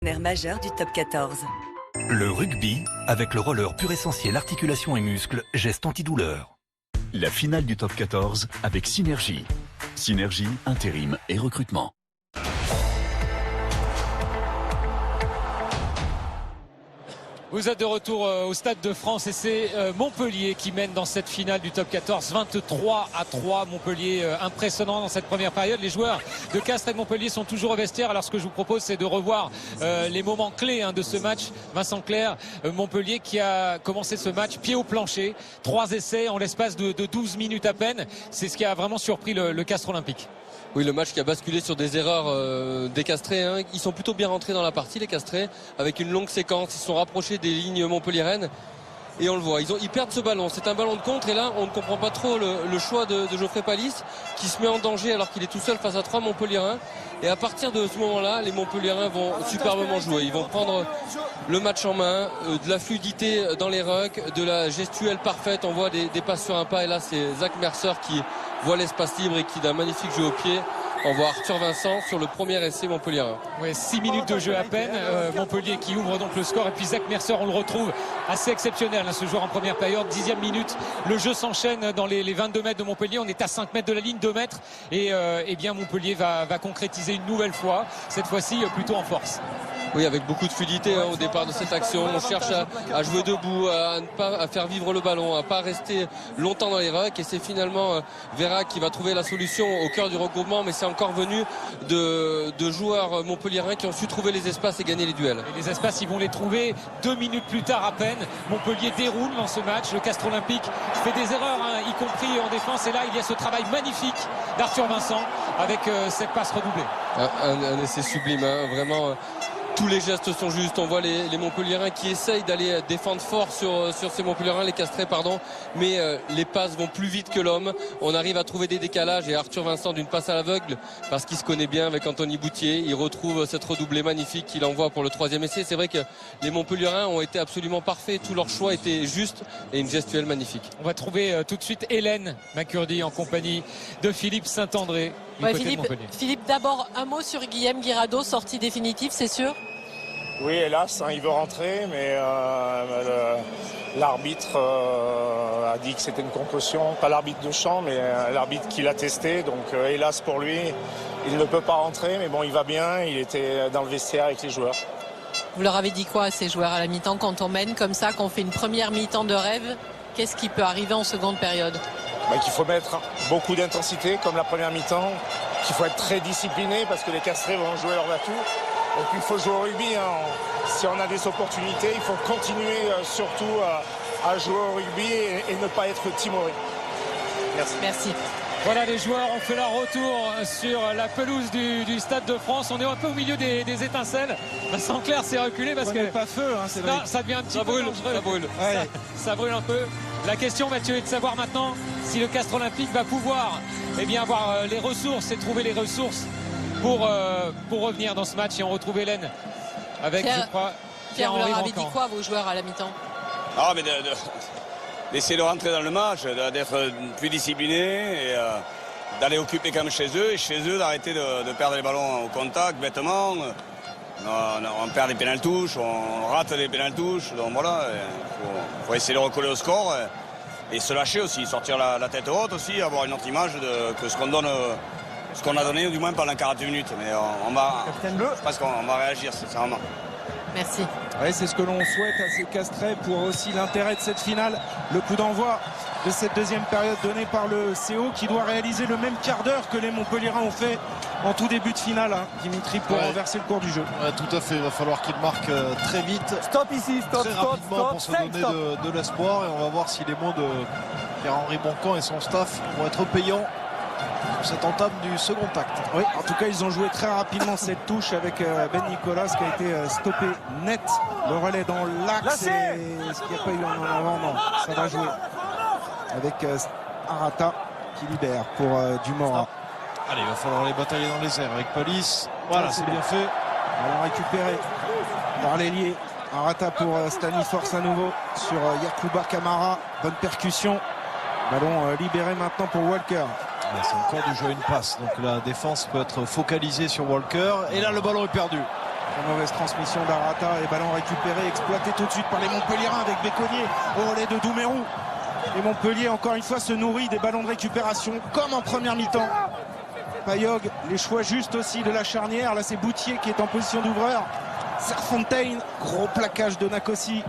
Majeur du top 14. Le rugby, avec le roller pur essentiel articulation et muscles, geste antidouleur. La finale du top 14 avec Synergie. Synergie, intérim et recrutement. Vous êtes de retour au Stade de France et c'est Montpellier qui mène dans cette finale du top 14, 23-3. Montpellier impressionnant dans cette première période. Les joueurs de Castres et de Montpellier sont toujours au vestiaire. Alors ce que je vous propose, c'est de revoir les moments clés de ce match. Vincent Clerc, Montpellier qui a commencé ce match pied au plancher. 3 essais en l'espace de 12 minutes à peine. C'est ce qui a vraiment surpris le Castres Olympique. Oui, le match qui a basculé sur des erreurs des Castrés. Ils sont plutôt bien rentrés dans la partie, les Castrés, avec une longue séquence. Ils se sont rapprochés des lignes montpelliéraines. Et on le voit, ils perdent ce ballon. C'est un ballon de contre. Et là, on ne comprend pas trop le choix de Geoffrey Palis, qui se met en danger alors qu'il est tout seul face à 3 Montpelliérains. Et à partir de ce moment-là, les Montpelliérains vont superbement jouer. Ils vont prendre le match en main, de la fluidité dans les rucks, de la gestuelle parfaite. On voit des passes sur un pas. Et là, c'est Zach Mercer qui voit l'espace libre et qui d'un magnifique jeu au pied. On voit Arthur Vincent sur le premier essai montpelliérain. Ouais, 6 minutes de jeu à peine. Montpellier qui ouvre donc le score. Et puis Zach Mercer, on le retrouve assez exceptionnel, ce joueur en première période. 10e minute. Le jeu s'enchaîne dans les 22 mètres de Montpellier. On est à 5 mètres de la ligne, 2 mètres. Et bien Montpellier va concrétiser une nouvelle fois. Cette fois-ci plutôt en force. Oui, avec beaucoup de fluidité au départ de cette action. On cherche à jouer debout, à ne pas faire vivre le ballon, à ne pas rester longtemps dans les rucks. Et c'est finalement Vera qui va trouver la solution au cœur du regroupement. Mais c'est encore venu de joueurs montpelliérains qui ont su trouver les espaces et gagner les duels. Et les espaces, ils vont les trouver 2 minutes plus tard à peine. Montpellier déroule dans ce match. Le Castres Olympique fait des erreurs, y compris en défense. Et là, il y a ce travail magnifique d'Arthur Vincent avec cette passe redoublée. Un essai sublime, vraiment. Tous les gestes sont justes. On voit les Montpelliérains qui essayent d'aller défendre fort sur ces Montpelliérains, les Castrés, pardon. Mais les passes vont plus vite que l'homme. On arrive à trouver des décalages. Et Arthur Vincent d'une passe à l'aveugle, parce qu'il se connaît bien avec Anthony Boutier, il retrouve cette redoublée magnifique qu'il envoie pour le 3e essai. C'est vrai que les Montpelliérains ont été absolument parfaits. Tous leurs choix étaient justes et une gestuelle magnifique. On va trouver tout de suite Hélène Macurdy en compagnie de Philippe Saint-André. Ouais, Philippe, d'abord un mot sur Guillaume Guirado, sortie définitive, c'est sûr? Oui, hélas, il veut rentrer, mais l'arbitre a dit que c'était une concussion. Pas l'arbitre de champ, mais l'arbitre qui l'a testé. Donc hélas pour lui, il ne peut pas rentrer, mais bon, il va bien. Il était dans le vestiaire avec les joueurs. Vous leur avez dit quoi à ces joueurs à la mi-temps quand on mène comme ça, qu'on fait une première mi-temps de rêve? Qu'est-ce qui peut arriver en seconde période? Qu'il faut mettre beaucoup d'intensité, comme la première mi-temps. Qu'il faut être très discipliné, parce que les Castrés vont jouer leur atout. Et puis il faut jouer au rugby. Si on a des opportunités, il faut continuer surtout à jouer au rugby et ne pas être timoré. Merci. Voilà, les joueurs ont fait leur retour sur la pelouse du Stade de France. On est un peu au milieu des étincelles. Vincent Clerc s'est reculé parce que pas feu, c'est vrai. Ça devient un petit peu dangereux. Ça brûle. Ouais. Ça brûle un peu. La question, Mathieu, est de savoir maintenant si le Castres Olympique va pouvoir avoir les ressources et trouver les ressources pour revenir dans ce match. Et on retrouve Hélène avec, Pierre, je crois, Pierre, vous leur avez dit quoi, vos joueurs, à la mi-temps? Mais d'essayer de rentrer dans le match, d'être plus discipliné et d'aller occuper quand même chez eux. Et chez eux, d'arrêter de perdre les ballons au contact, bêtement. On perd des pénaltouches, on rate des pénaltouches. Donc voilà, il faut essayer de recoller au score et se lâcher aussi, sortir la tête haute aussi, avoir une autre image que ce qu'on a donné, du moins pendant 40 minutes. Mais je pense qu'on va réagir, sincèrement. Merci. Ouais, c'est ce que l'on souhaite à ces Castrés pour aussi l'intérêt de cette finale. Le coup d'envoi de cette deuxième période donnée par le CO qui doit réaliser le même quart d'heure que les Montpelliérains ont fait en tout début de finale, Dimitri, pour renverser le cours du jeu. Ouais, tout à fait, il va falloir qu'il marque très vite. Stop ici, stop, très rapidement pour se donner de l'espoir. Et on va voir si les mots de Pierre-Henri Boncamp et son staff vont être payants pour cette entame du second acte. Oui, en tout cas, ils ont joué très rapidement cette touche avec Ben Nicolas qui a été stoppé net. Le relais dans l'axe. Et ce qu'il n'y a pas eu en avant, non, ça va jouer. Avec Arata qui libère pour Dumora. Allez, il va falloir les batailler dans les airs avec Palis. Voilà, c'est bien fait. Alors récupéré par l'ailier. Arata pour Stani Force à nouveau sur Yacouba Camara. Bonne percussion. Ballon libéré maintenant pour Walker. C'est encore du jeu à une passe. Donc la défense peut être focalisée sur Walker. Et là, le ballon est perdu. Très mauvaise transmission d'Arata et ballon récupéré, exploité tout de suite par les Montpelliérains avec Béconnier au relais de Doumerou. Et Montpellier, encore une fois, se nourrit des ballons de récupération comme en première mi-temps. Payog, les choix justes aussi de la charnière. Là, c'est Boutier qui est en position d'ouvreur. Serfontaine, gros plaquage de Nakossi.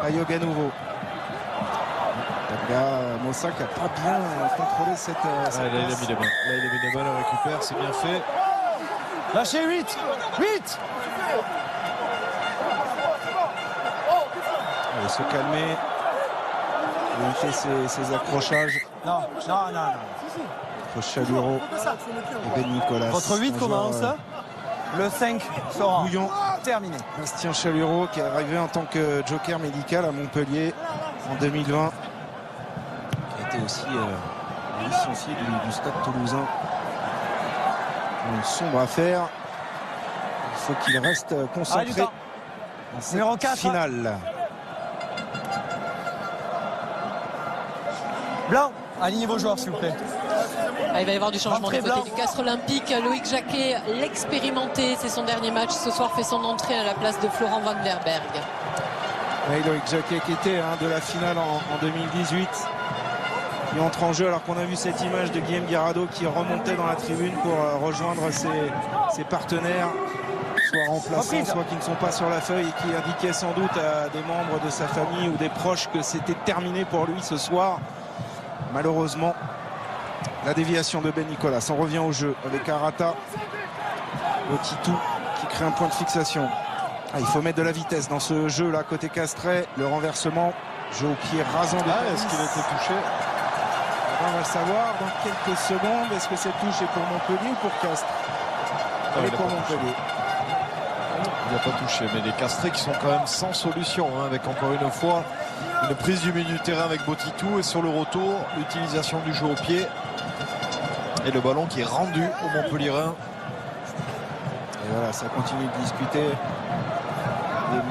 Payog à nouveau. Mossack n'a pas bien contrôlé cette là, il a mis les mains. Là, il a mis les mains, il récupère, c'est bien fait. Lâchez 8. Allez, se calmer. Éviter ses accrochages. Non. Entre Chalureau et Ben Nicolas. Votre 8 commence. Le 5 sera Bouillon. Terminé. Bastien Chalureau qui est arrivé en tant que joker médical à Montpellier en 2020. Qui a été aussi licencié du Stade Toulousain. Une sombre affaire. Il faut qu'il reste concentré dans cette finale. Blanc, alignez vos joueurs s'il vous plaît. Il va y avoir du changement du côté du Castres Olympique. Loïc Jacquet, l'expérimenté, c'est son dernier match. Ce soir fait son entrée à la place de Florent Van der Berg. Oui, Loïc Jacquet qui était de la finale en 2018. Il entre en jeu alors qu'on a vu cette image de Guillaume Guirado qui remontait dans la tribune pour rejoindre ses partenaires, soit remplaçants, soit qui ne sont pas sur la feuille, et qui indiquaient sans doute à des membres de sa famille ou des proches que c'était terminé pour lui ce soir. Malheureusement, la déviation de Ben Nicolas. On revient au jeu avec Arata, Otitou qui crée un point de fixation. Il faut mettre de la vitesse dans ce jeu là côté Castrais. Le renversement, jeu au pied rasant de est-ce qu'il a été touché? On va le savoir dans quelques secondes. Est-ce que cette touche est pour Montpellier ou pour Castres? Elle est pour Montpellier. Il n'a pas touché, mais les Castrés qui sont quand même sans solution, avec encore une fois une prise du milieu du terrain avec Botitou, et sur le retour, l'utilisation du jeu au pied et le ballon qui est rendu au Montpellierin. Et voilà, ça continue de discuter.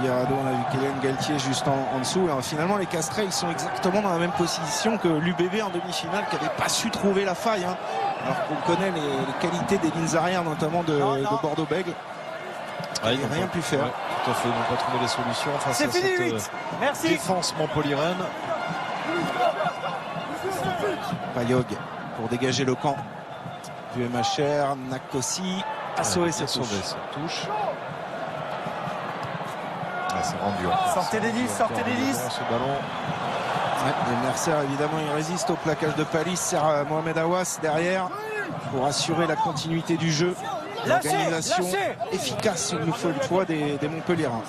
Mirado, on a vu Kélian Galtier juste en dessous. Et finalement, les Castrés, ils sont exactement dans la même position que l'UBB en demi-finale, qui n'avait pas su trouver la faille. Alors qu'on connaît les qualités des lignes arrière, notamment de Bordeaux-Bègles. Ils n'ont rien pu faire. Ouais, tout à fait, ils n'ont pas trouvé les solutions face à cette défense montpelliéraine. Payog pour dégager le camp du MHR. Nakossi a sauvé cette touche. C'est rendu. Sortez des listes, Ce ballon. Les Mercer, évidemment, il résiste au plaquage de Palis. C'est Mohamed Awas derrière pour assurer la continuité du jeu. L'organisation efficace, il nous faut le choix des Montpelliérains.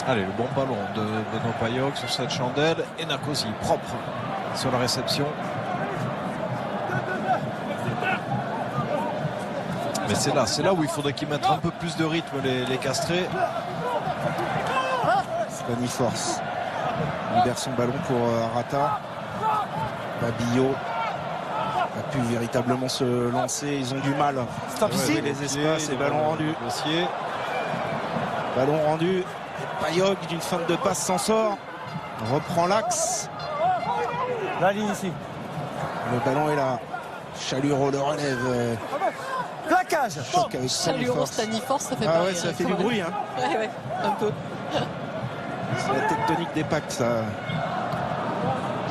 Allez, le bon ballon de Benoît Payog sur cette chandelle. Et Nakossi propre sur la réception. Mais c'est là où il faudrait qu'ils mettent un peu plus de rythme, les Castrés. Spaniforce libère son ballon pour Arata. Babillot a pu véritablement se lancer. Ils ont du mal à trouver les espaces et ballon rendu. Ballon rendu. Payog d'une feinte de passe s'en sort. Reprend l'axe. La ligne ici. Le ballon est là. Chalureau le relève. Plaquage. Choc avec Chalureau, Staniforce, ça fait ah pareil. ouais, ça fait du bruit. Ouais, un peu. C'est la tectonique des packs, ça.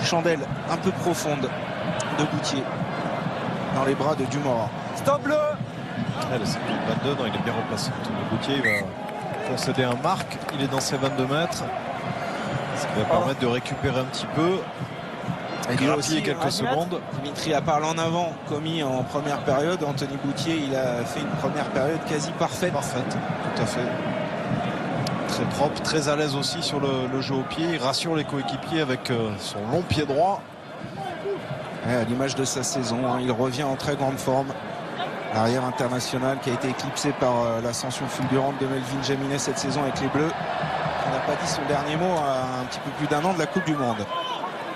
Chandelle un peu profonde de Boutier dans les bras de Dumora. Stop bleu. Allez, c'est le 22, non, il est bien replacé. Le Boutier, il va concéder un marque. Il est dans ses 22 mètres. Ce qui va permettre de récupérer un petit peu. Il a aussi quelques secondes. Dimitri a parlé en avant, commis en première période. Anthony Boutier, il a fait une première période quasi parfaite. Tout à fait. Très propre, très à l'aise aussi sur le jeu au pied. Il rassure les coéquipiers avec son long pied droit. Ouais, à l'image de sa saison, il revient en très grande forme. L'arrière international qui a été éclipsé par l'ascension fulgurante de Melvin Jaminet cette saison avec les Bleus. Il n'a pas dit son dernier mot à un petit peu plus d'un an de la Coupe du Monde.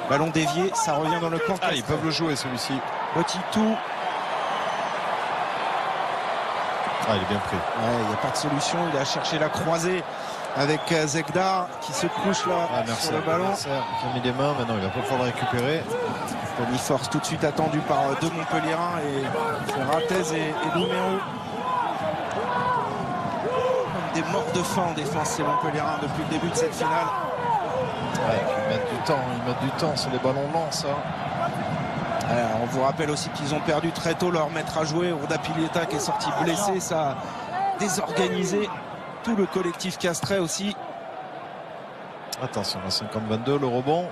Ballon dévié, ça revient dans le camp. Ils peuvent le jouer celui-ci. Botitou. Ah, il est bien pris. Ouais, il n'y a pas de solution. Il a cherché la croisée avec Zegdar qui se couche là sur le ballon. Mercer qui a mis des mains. Maintenant, il va pas pouvoir le récupérer. Staniforce tout de suite attendu par deux Montpelliérains et Ratez et Douméro. Des morts de faim en défense, ces Montpelliérains depuis le début de cette finale. Ouais, ils mettent du temps sur les ballons lents, ça. Alors, on vous rappelle aussi qu'ils ont perdu très tôt leur maître à jouer, Urda Pilieta, qui est sorti blessé. Ça a désorganisé tout le collectif castrais aussi. Attention, à 50-22, le rebond.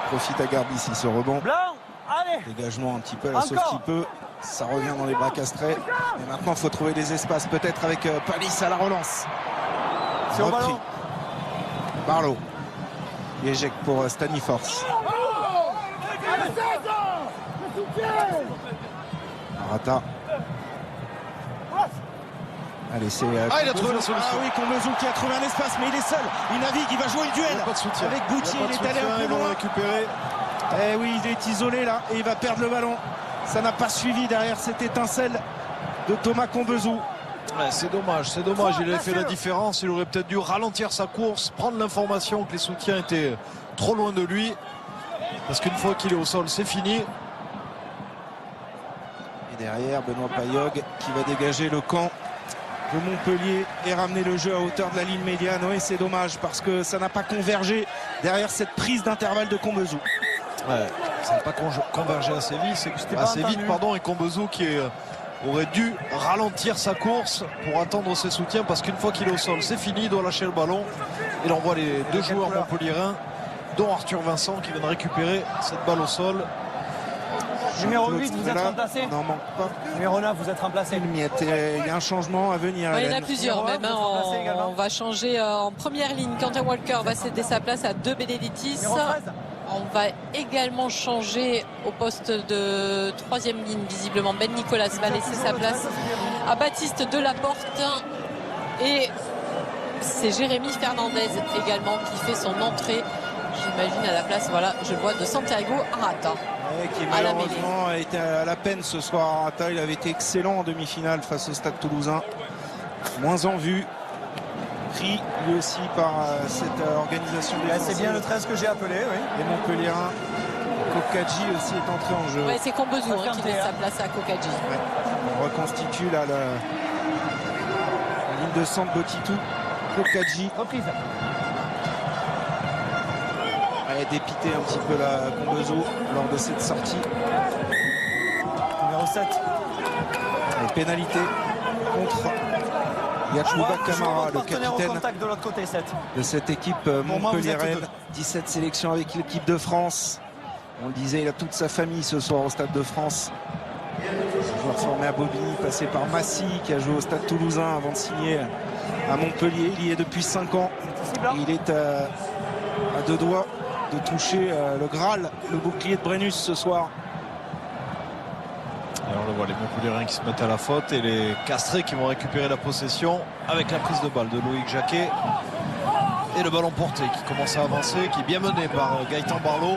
Profite à Garbi ici ce rebond. Blanc, allez. Dégagement un petit peu à la sauce qui peut. Ça revient dans les bras castrais. Et maintenant, il faut trouver des espaces, peut-être avec Palis à la relance. C'est au ballon. Barlow. Et échec pour Staniforce. Arata. Allez, c'est. Il a trouvé la solution. Ah oui, Combezou qui a trouvé un espace, mais il est seul. Il navigue, il va jouer le duel. Il n'y a pas de soutien. Avec Boutier, il est allé un peu ils vont loin. le récupérer. Eh oui, il est isolé là et il va perdre le ballon. Ça n'a pas suivi derrière cette étincelle de Thomas Combezou. Ouais, c'est dommage. Il a fait la différence. Il aurait peut-être dû ralentir sa course, prendre l'information que les soutiens étaient trop loin de lui. Parce qu'une fois qu'il est au sol, c'est fini. Et derrière, Benoît Payog qui va dégager le camp de Montpellier et ramener le jeu à hauteur de la ligne médiane. Oui, c'est dommage parce que ça n'a pas convergé derrière cette prise d'intervalle de Combezou. Ouais, ça n'a pas convergé assez vite. Et Combezou qui aurait dû ralentir sa course pour attendre ses soutiens parce qu'une fois qu'il est au sol, c'est fini, il doit lâcher le ballon. Il envoie les deux joueurs montpelliérains, dont Arthur Vincent qui vient de récupérer cette balle au sol. Numéro 8, vous êtes remplacé. Non, manque pas. Numéro 9, vous êtes remplacé. Il y a un changement à venir. Il y en a plusieurs même. On va changer en première ligne. Quentin Walker va céder sa place à deux Benedettis. On va également changer au poste de troisième ligne. Visiblement, Ben Nicolas va laisser sa place à Baptiste Delaporte. Et c'est Jérémy Fernandez également qui fait son entrée. J'imagine à la place, voilà, je vois, de Santiago Arata. Qui malheureusement a été à la peine ce soir. Arata, il avait été excellent en demi-finale face au Stade Toulousain. Moins en vue. Pris lui aussi par cette organisation défensive. C'est bien le 13 que j'ai appelé, oui. Les Montpelliérains. Kokadji aussi est entré en jeu. Ouais, c'est Combezou qui laisse sa place à Kokadji. Ouais. On reconstitue là la ligne de centre Botitou. Kokadji. Reprise. Dépité un petit peu la Combezou lors de cette sortie. Numéro 7. Et pénalité contre Yacouba Camara, le capitaine de l'autre côté, 7. de cette équipe montpelliéraine. 17 sélections avec l'équipe de France. On le disait, il a toute sa famille ce soir au Stade de France. Joueur formé à Bobigny, passé par Massy, qui a joué au Stade Toulousain avant de signer à Montpellier. Il y est depuis 5 ans. Et il est à deux doigts de toucher le Graal, le bouclier de Brennus ce soir. Et on le voit, les Montpelliérains qui se mettent à la faute et les Castrés qui vont récupérer la possession avec la prise de balle de Loïc Jacquet. Et le ballon porté qui commence à avancer, qui est bien mené par Gaëtan Barlow.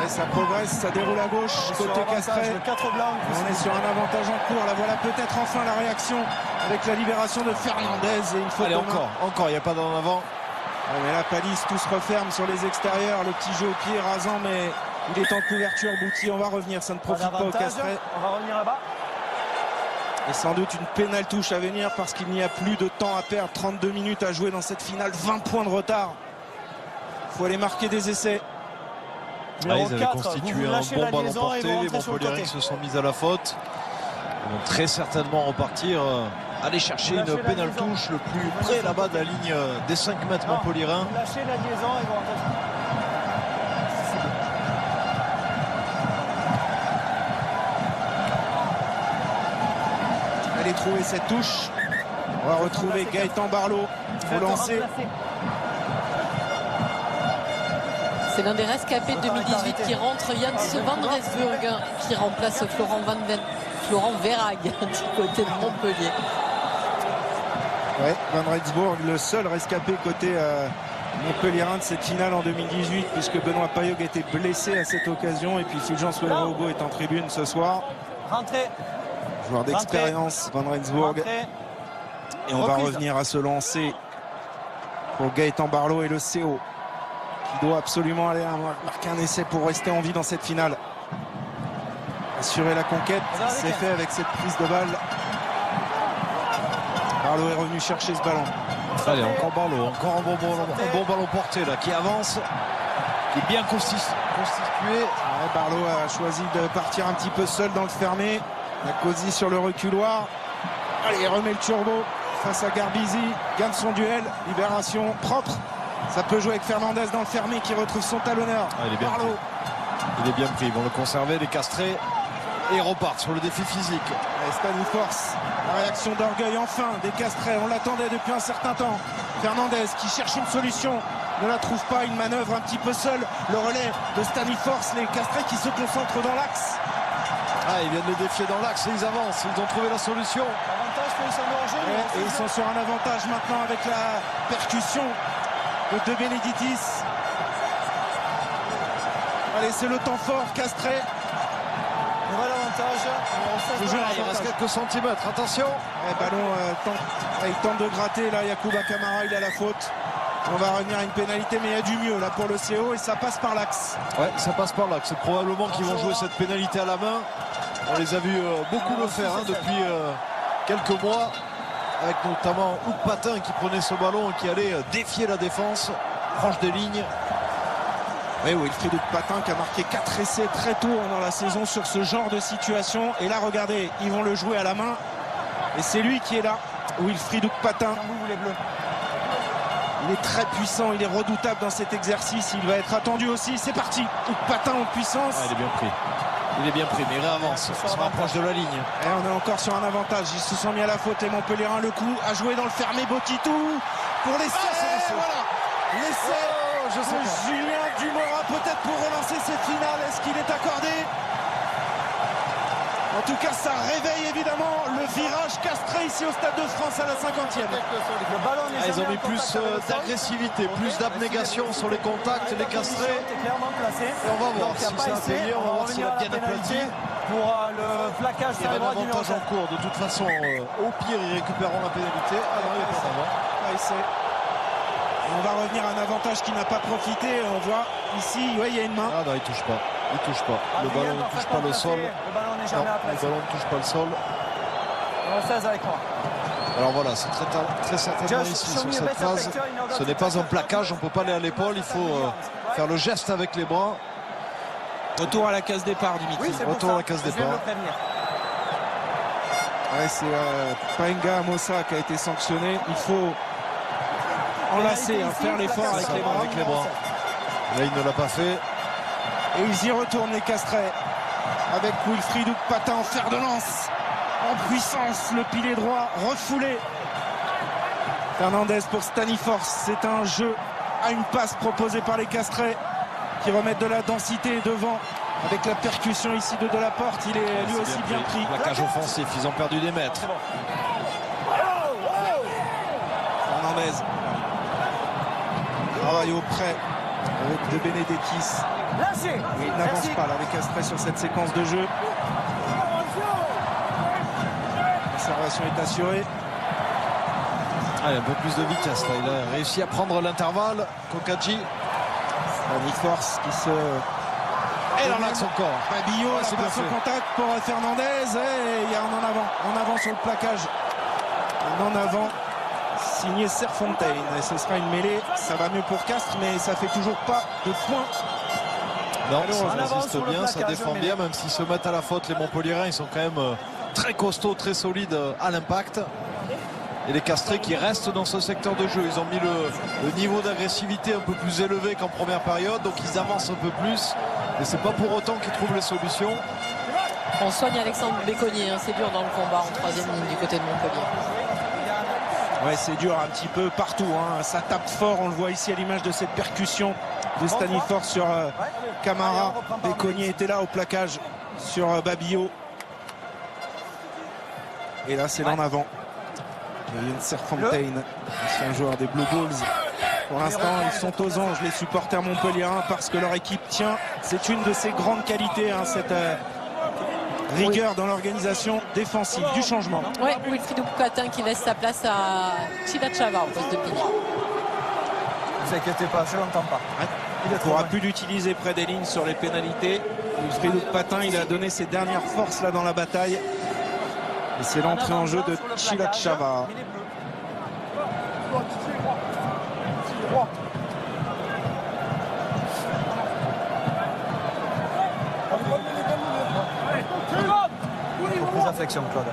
Et ça progresse, ça déroule à gauche, côté Castrais. On est sur un avantage en cours. Là voilà peut-être enfin la réaction avec la libération de Fernandez. Et il faut encore, il n'y a pas d'en avant. Ouais, mais là, Palis, tout se referme sur les extérieurs. Le petit jeu au pied rasant, mais il est en couverture. Bouty, on va revenir. Ça ne profite pas au Castrais. On va revenir là-bas. Et sans doute une pénale touche à venir parce qu'il n'y a plus de temps à perdre. 32 minutes à jouer dans cette finale. 20 points de retard. Il faut aller marquer des essais. Ils avaient constitué un bon ballon porté. Les Montpelliérains se sont mis à la faute. Ils vont très certainement repartir. Aller chercher une pénale touche le plus près là-bas de la ligne des 5 mètres montpelliérains. Lâcher la liaison et vont rentrer. Allez trouver cette touche. On va retrouver Gaëtan Barlow. Il faut lancer. C'est l'un des rescapés de 2018 qui rentre. Jens van Rensburg qui remplace Florent Verhaeg du côté de Montpellier. Ouais, Van Rensburg, le seul rescapé côté Montpellierin de cette finale en 2018, puisque Benoît Payog était blessé à cette occasion, et puis Fulgence Ouedraogo est en tribune ce soir. Rentrez. Joueur d'expérience, Van Rensburg. Et on va revenir à se lancer pour Gaëtan Barlow et le CO, qui doit absolument aller marquer un essai pour rester en vie dans cette finale. Assurer la conquête, c'est fait avec cette prise de balle. Barlow est revenu chercher ce ballon. Allez, encore Barlow, encore un bon ballon porté là, qui avance, qui est bien constitué. Ouais, Barlow a choisi de partir un petit peu seul dans le fermé. Nakosi sur le reculoir. Allez, il remet le turbo face à Garbizi. Gagne son duel. Libération propre. Ça peut jouer avec Fernandez dans le fermé qui retrouve son talonneur. Ah, il est bien Barlow. pris. Il est bien pris. Ils vont le conserver, les castrer. Et ils repartent sur le défi physique. Stani Force, la réaction d'orgueil enfin des castrés. On l'attendait depuis un certain temps. Fernandez qui cherche une solution, ne la trouve pas, une manœuvre un petit peu seule. Le relais de Stani Force, les castrés qui se concentrent dans l'axe. Ah, ils viennent le défier dans l'axe et ils avancent. Ils ont trouvé la solution. Avantage pour les Saint-Georges. Et ils sont sur un avantage maintenant avec la percussion de Benedictis. Allez, c'est le temps fort, castré. Nouvel avantage. Il reste quelques centimètres, attention. Ballon, il tente de gratter là, Yacouba Camara, il a la faute. On va revenir à une pénalité, mais il y a du mieux là pour le CO et ça passe par l'axe. Ouais, ça passe par l'axe. C'est probablement qu'ils vont jouer cette pénalité à la main. On les a vus beaucoup le faire depuis quelques mois, avec notamment Hugues Patin qui prenait ce ballon et qui allait défier la défense proche des lignes. Oui, Wilfried Hugues Patin qui a marqué 4 essais très tôt dans la saison sur ce genre de situation. Et là, regardez, ils vont le jouer à la main. Et c'est lui qui est là, Wilfried Hugues Patin. Il est très puissant, il est redoutable dans cet exercice. Il va être attendu aussi. C'est parti. Hugues Patin en puissance. Ah, il est bien pris. Il est bien pris, mais il réavance. Il se rapproche de la ligne. Et on est encore sur un avantage. Ils se sont mis à la faute. Et Montpellierin, le coup, a joué dans le fermé. Botitou pour l'essai. Voilà. L'essai de Julien Dumora, peut-être pour relancer cette finale. Est-ce qu'il est accordé? En tout cas, ça réveille évidemment le virage castré ici au Stade de France à la 50e. Ils ont mis plus d'agressivité, plus d'abnégation sur les contacts, les castrés. Et on va voir si ça a payé, on va voir s'il a bien aplati. Pour le plaquage, il y a un avantage en cours. De toute façon, au pire, ils récupéreront la pénalité. Ah non, il n'y a pas d'avant. On va revenir à un avantage qui n'a pas profité. On voit ici, il y a une main. Ah non, il ne touche pas. Il touche pas. Le ballon ne touche pas le sol. Le ballon n'est jamais le ballon ne touche pas le sol. On 16 avec moi. Alors voilà, c'est très certainement ici sur cette phase. Ce n'est pas un plaquage, on ne peut pas aller à l'épaule. Il faut faire le geste avec les bras. Retour à la case départ, Dimitri. Oui, retour à la case départ. Ouais, c'est Paenga Mossa qui a été sanctionné. Il faut enlacer, faire l'effort avec les bras. Là, il ne l'a pas fait. Et ils y retournent, les castrés, avec Wilfried Hugues Patin en fer de lance, en puissance, le pilier droit refoulé. Fernandez pour Stani Force, c'est un jeu à une passe proposée par les castrés qui remettent de la densité devant avec la percussion ici de la porte. Il est lui aussi bien pris. Plaquage offensif, ils ont perdu des mètres. Fernandez travaille auprès avec De Benedictis. Il n'avance pas là, les castrés sur cette séquence de jeu. L'observation est assurée. Allez, un peu plus de vitesse là. Il a réussi à prendre l'intervalle. Kokaji. Stani Force qui se... Et dans l'axe encore. Fabio, c'est bien ce contact pour Fernandez. Et il y a un en avant sur le plaquage. Un en avant signé Serfontaine. Et ce sera une mêlée. Ça va mieux pour Castres, mais ça fait toujours pas de points. Non, ça résiste bien, ça défend bien, même s'ils se mettent à la faute. Les Montpellierins, ils sont quand même très costauds, très solides à l'impact. Et les castrés qui restent dans ce secteur de jeu, ils ont mis le niveau d'agressivité un peu plus élevé qu'en première période, donc ils avancent un peu plus. Et c'est pas pour autant qu'ils trouvent les solutions. On soigne Alexandre Béconnier, c'est dur dans le combat en troisième ligne du côté de Montpellier. Ouais, c'est dur un petit peu partout. Ça tape fort, on le voit ici à l'image de cette percussion de Stani Force sur Camara. Béconnier était là au plaquage sur Babillo. Et là, c'est l'en avant. Yann Serfontaine, ancien joueur des Blue Bulls. Pour l'instant, ils sont aux anges, les supporters montpelliérains, parce que leur équipe tient. C'est une de ses grandes qualités, hein, cette rigueur dans l'organisation défensive. Du changement. Oui, Wilfried Boucatin qui laisse sa place à Chilachava au poste de pilier. Ne vous inquiétez pas, je l'entends pas. Il ne pourra plus l'utiliser près des lignes sur les pénalités. Wilfried Boucatin, il a donné ses dernières forces là dans la bataille. Et c'est l'entrée en jeu de Chilachava. Prise d'affection, Claude.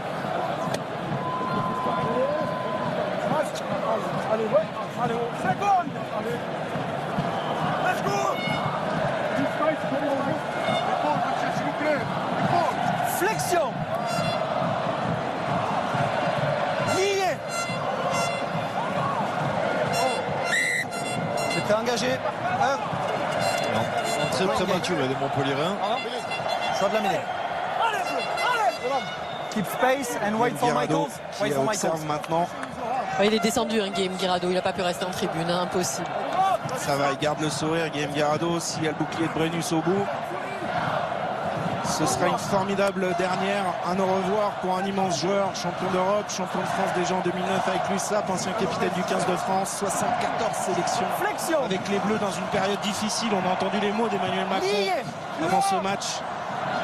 Allez, seconde. Let's go. S'il vous plaît. Flexion. Lié. C'était engagé. Entrée prématurée des Montpelliérains. Choix de la mêlée. Keep space and wait for Michaels. Qui observe maintenant. Il est descendu, hein, Guillaume Guirado. Il n'a pas pu rester en tribune, hein, impossible. Ça va, il garde le sourire, Guillaume Guirado. S'il y a le bouclier de Brennus au bout, ce sera une formidable dernière. Un au revoir pour un immense joueur, champion d'Europe, champion de France déjà en 2009 avec l'USAP, ancien capitaine du 15 de France, 74 sélections Flexion. avec les Bleus dans une période difficile. On a entendu les mots d'Emmanuel Macron avant ce match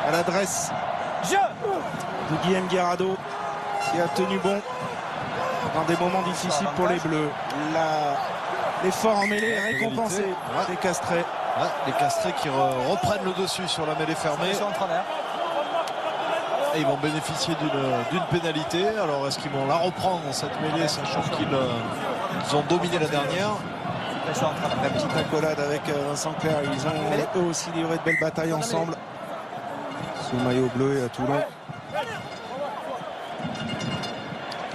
à l'adresse de Guillaume Guirado, qui a tenu bon dans des moments difficiles pour les Bleus. L'effort en mêlée est récompensé des Castrés. Ouais, les Castrés qui reprennent le dessus sur la mêlée fermée. Et ils vont bénéficier d'une pénalité. Alors est-ce qu'ils vont la reprendre cette mêlée, sachant qu'ils ont dominé la dernière? La petite accolade avec Vincent Clerc. Ils ont eux aussi livré de belles batailles ensemble sous le maillot bleu et à Toulon.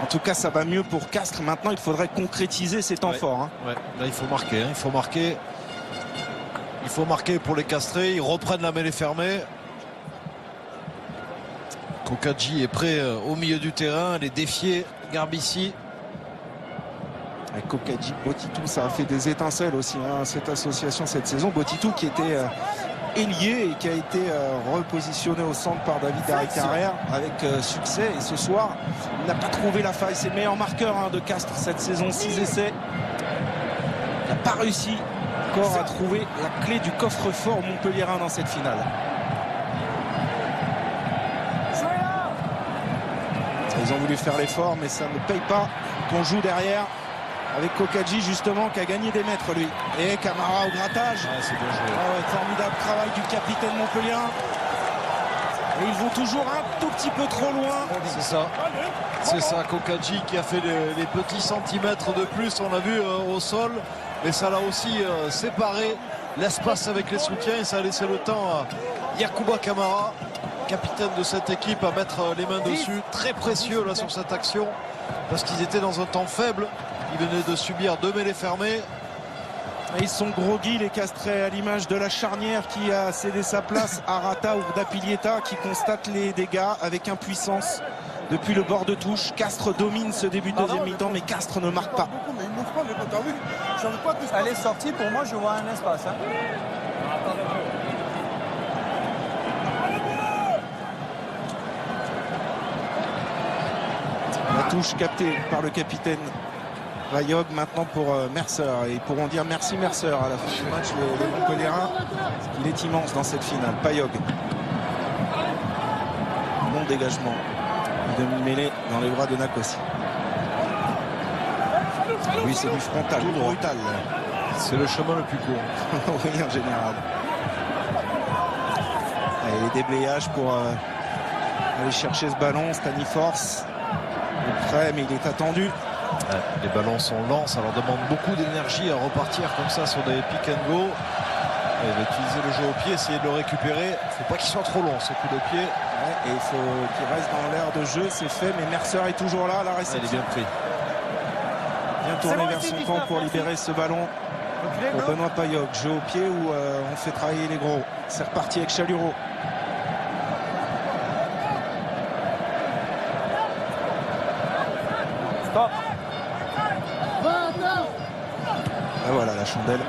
En tout cas, ça va mieux pour Castres. Maintenant, il faudrait concrétiser ces temps forts. Hein. Ouais. Là, il faut marquer. Il faut marquer. Il faut marquer pour les Castrés. Ils reprennent la mêlée fermée. Kokadji est prêt au milieu du terrain. Les défier Garbici. Avec Kokadji, Botitou, ça a fait des étincelles aussi, hein, cette association cette saison. Botitou qui était ailier et qui a été repositionné au centre par David Darricarrière avec succès. Et ce soir, il n'a pas trouvé la faille. C'est le meilleur marqueur, hein, de Castres cette saison, 6 essais. Il n'a pas réussi encore à trouver la clé du coffre-fort montpelliérain dans cette finale. Ils ont voulu faire l'effort, mais ça ne paye pas qu'on joue derrière. Avec Kokadji justement qui a gagné des mètres lui. Et Camara au grattage. C'est bien joué. Formidable travail du capitaine montpelliérain. Et ils vont toujours un tout petit peu trop loin. C'est ça. C'est ça, Kokadji qui a fait les petits centimètres de plus, on l'a vu au sol. Mais ça l'a aussi séparé l'espace avec les soutiens et ça a laissé le temps à Yacouba Camara, capitaine de cette équipe, à mettre les mains dessus. Très précieux là sur cette action parce qu'ils étaient dans un temps faible. Ils venaient de subir 2 mêlées fermées. Et ils sont groggy les Castrés, à l'image de la charnière qui a cédé sa place à Rata ou Dapilieta, qui constate les dégâts avec impuissance depuis le bord de touche. Castres domine ce début de deuxième mi-temps, mais Castres ne marque pas. Elle est sortie, pour moi je vois un espace. Hein. La touche captée par le capitaine Rayog maintenant pour Mercer. Et ils pourront dire merci Mercer à la fin du match, les Montpelliérains. Il est immense dans cette finale. Payog. Bon dégagement. Demi-mêlée dans les bras de Nakossi. Oui, c'est du frontal, tout droit. brutal. C'est le chemin le plus court. Oui, en général. Et les déblayages pour aller chercher ce ballon. Stani Force est prêt, mais il est attendu. Les ballons sont lents, ça leur demande beaucoup d'énergie à repartir comme ça sur des pick and go. Il va utiliser le jeu au pied, essayer de le récupérer. Il ne faut pas qu'il soit trop long ce coup de pied. Et il faut qu'il reste dans l'air de jeu, c'est fait, mais Mercer est toujours là, la réception. Il est bien pris. Bien tourné vers son camp pour libérer ce ballon pour Benoît Payog. Jeu au pied où on fait travailler les gros. C'est reparti avec Chalureau. Stop. Ah, voilà la chandelle.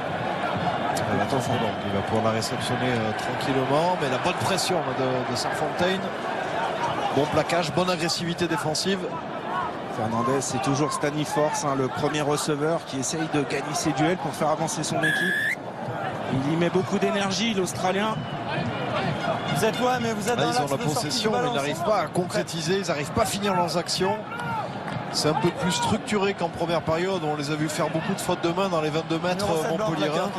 Attention, donc, il va pouvoir la réceptionner tranquillement, mais la bonne pression de Serfontein. Bon plaquage, bonne agressivité défensive. Fernandez, c'est toujours Staniforce, le premier receveur qui essaye de gagner ses duels pour faire avancer son équipe. Il y met beaucoup d'énergie, l'Australien. Vous êtes loin, mais vous êtes dans ils ont la possession, mais ils n'arrivent pas à concrétiser, ils n'arrivent pas à finir leurs actions. C'est un peu plus structuré qu'en première période. On les a vus faire beaucoup de fautes de main dans les 22 mètres montpelliérains.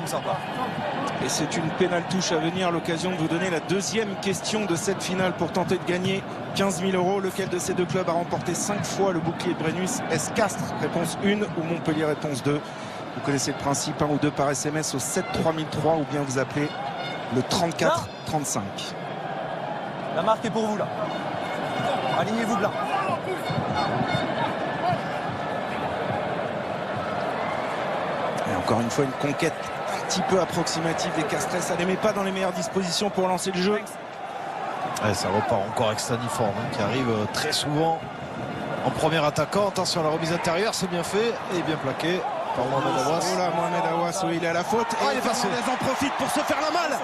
Et c'est une pénale touche à venir, l'occasion de vous donner la deuxième question de cette finale pour tenter de gagner 15 000 €. Lequel de ces deux clubs a remporté 5 fois le bouclier de Brennus? Est-ce Castres, réponse 1, ou Montpellier, réponse 2? Vous connaissez le principe, 1 ou 2 par SMS au 7 3003, ou bien vous appelez le 34 35. La marque est pour vous là. Alignez-vous blanc. Et encore une fois, une conquête un petit peu approximative des Castres. Ça ne les met pas dans les meilleures dispositions pour lancer le jeu. Ouais, ça repart encore avec Staniforme qui arrive très souvent en premier attaquant. Attention à la remise intérieure, c'est bien fait et bien plaqué par Mohamed Awas. Oh là, Mohamed Awas, oui, il est à la faute. Et Fernandez en profite pour se faire la malle.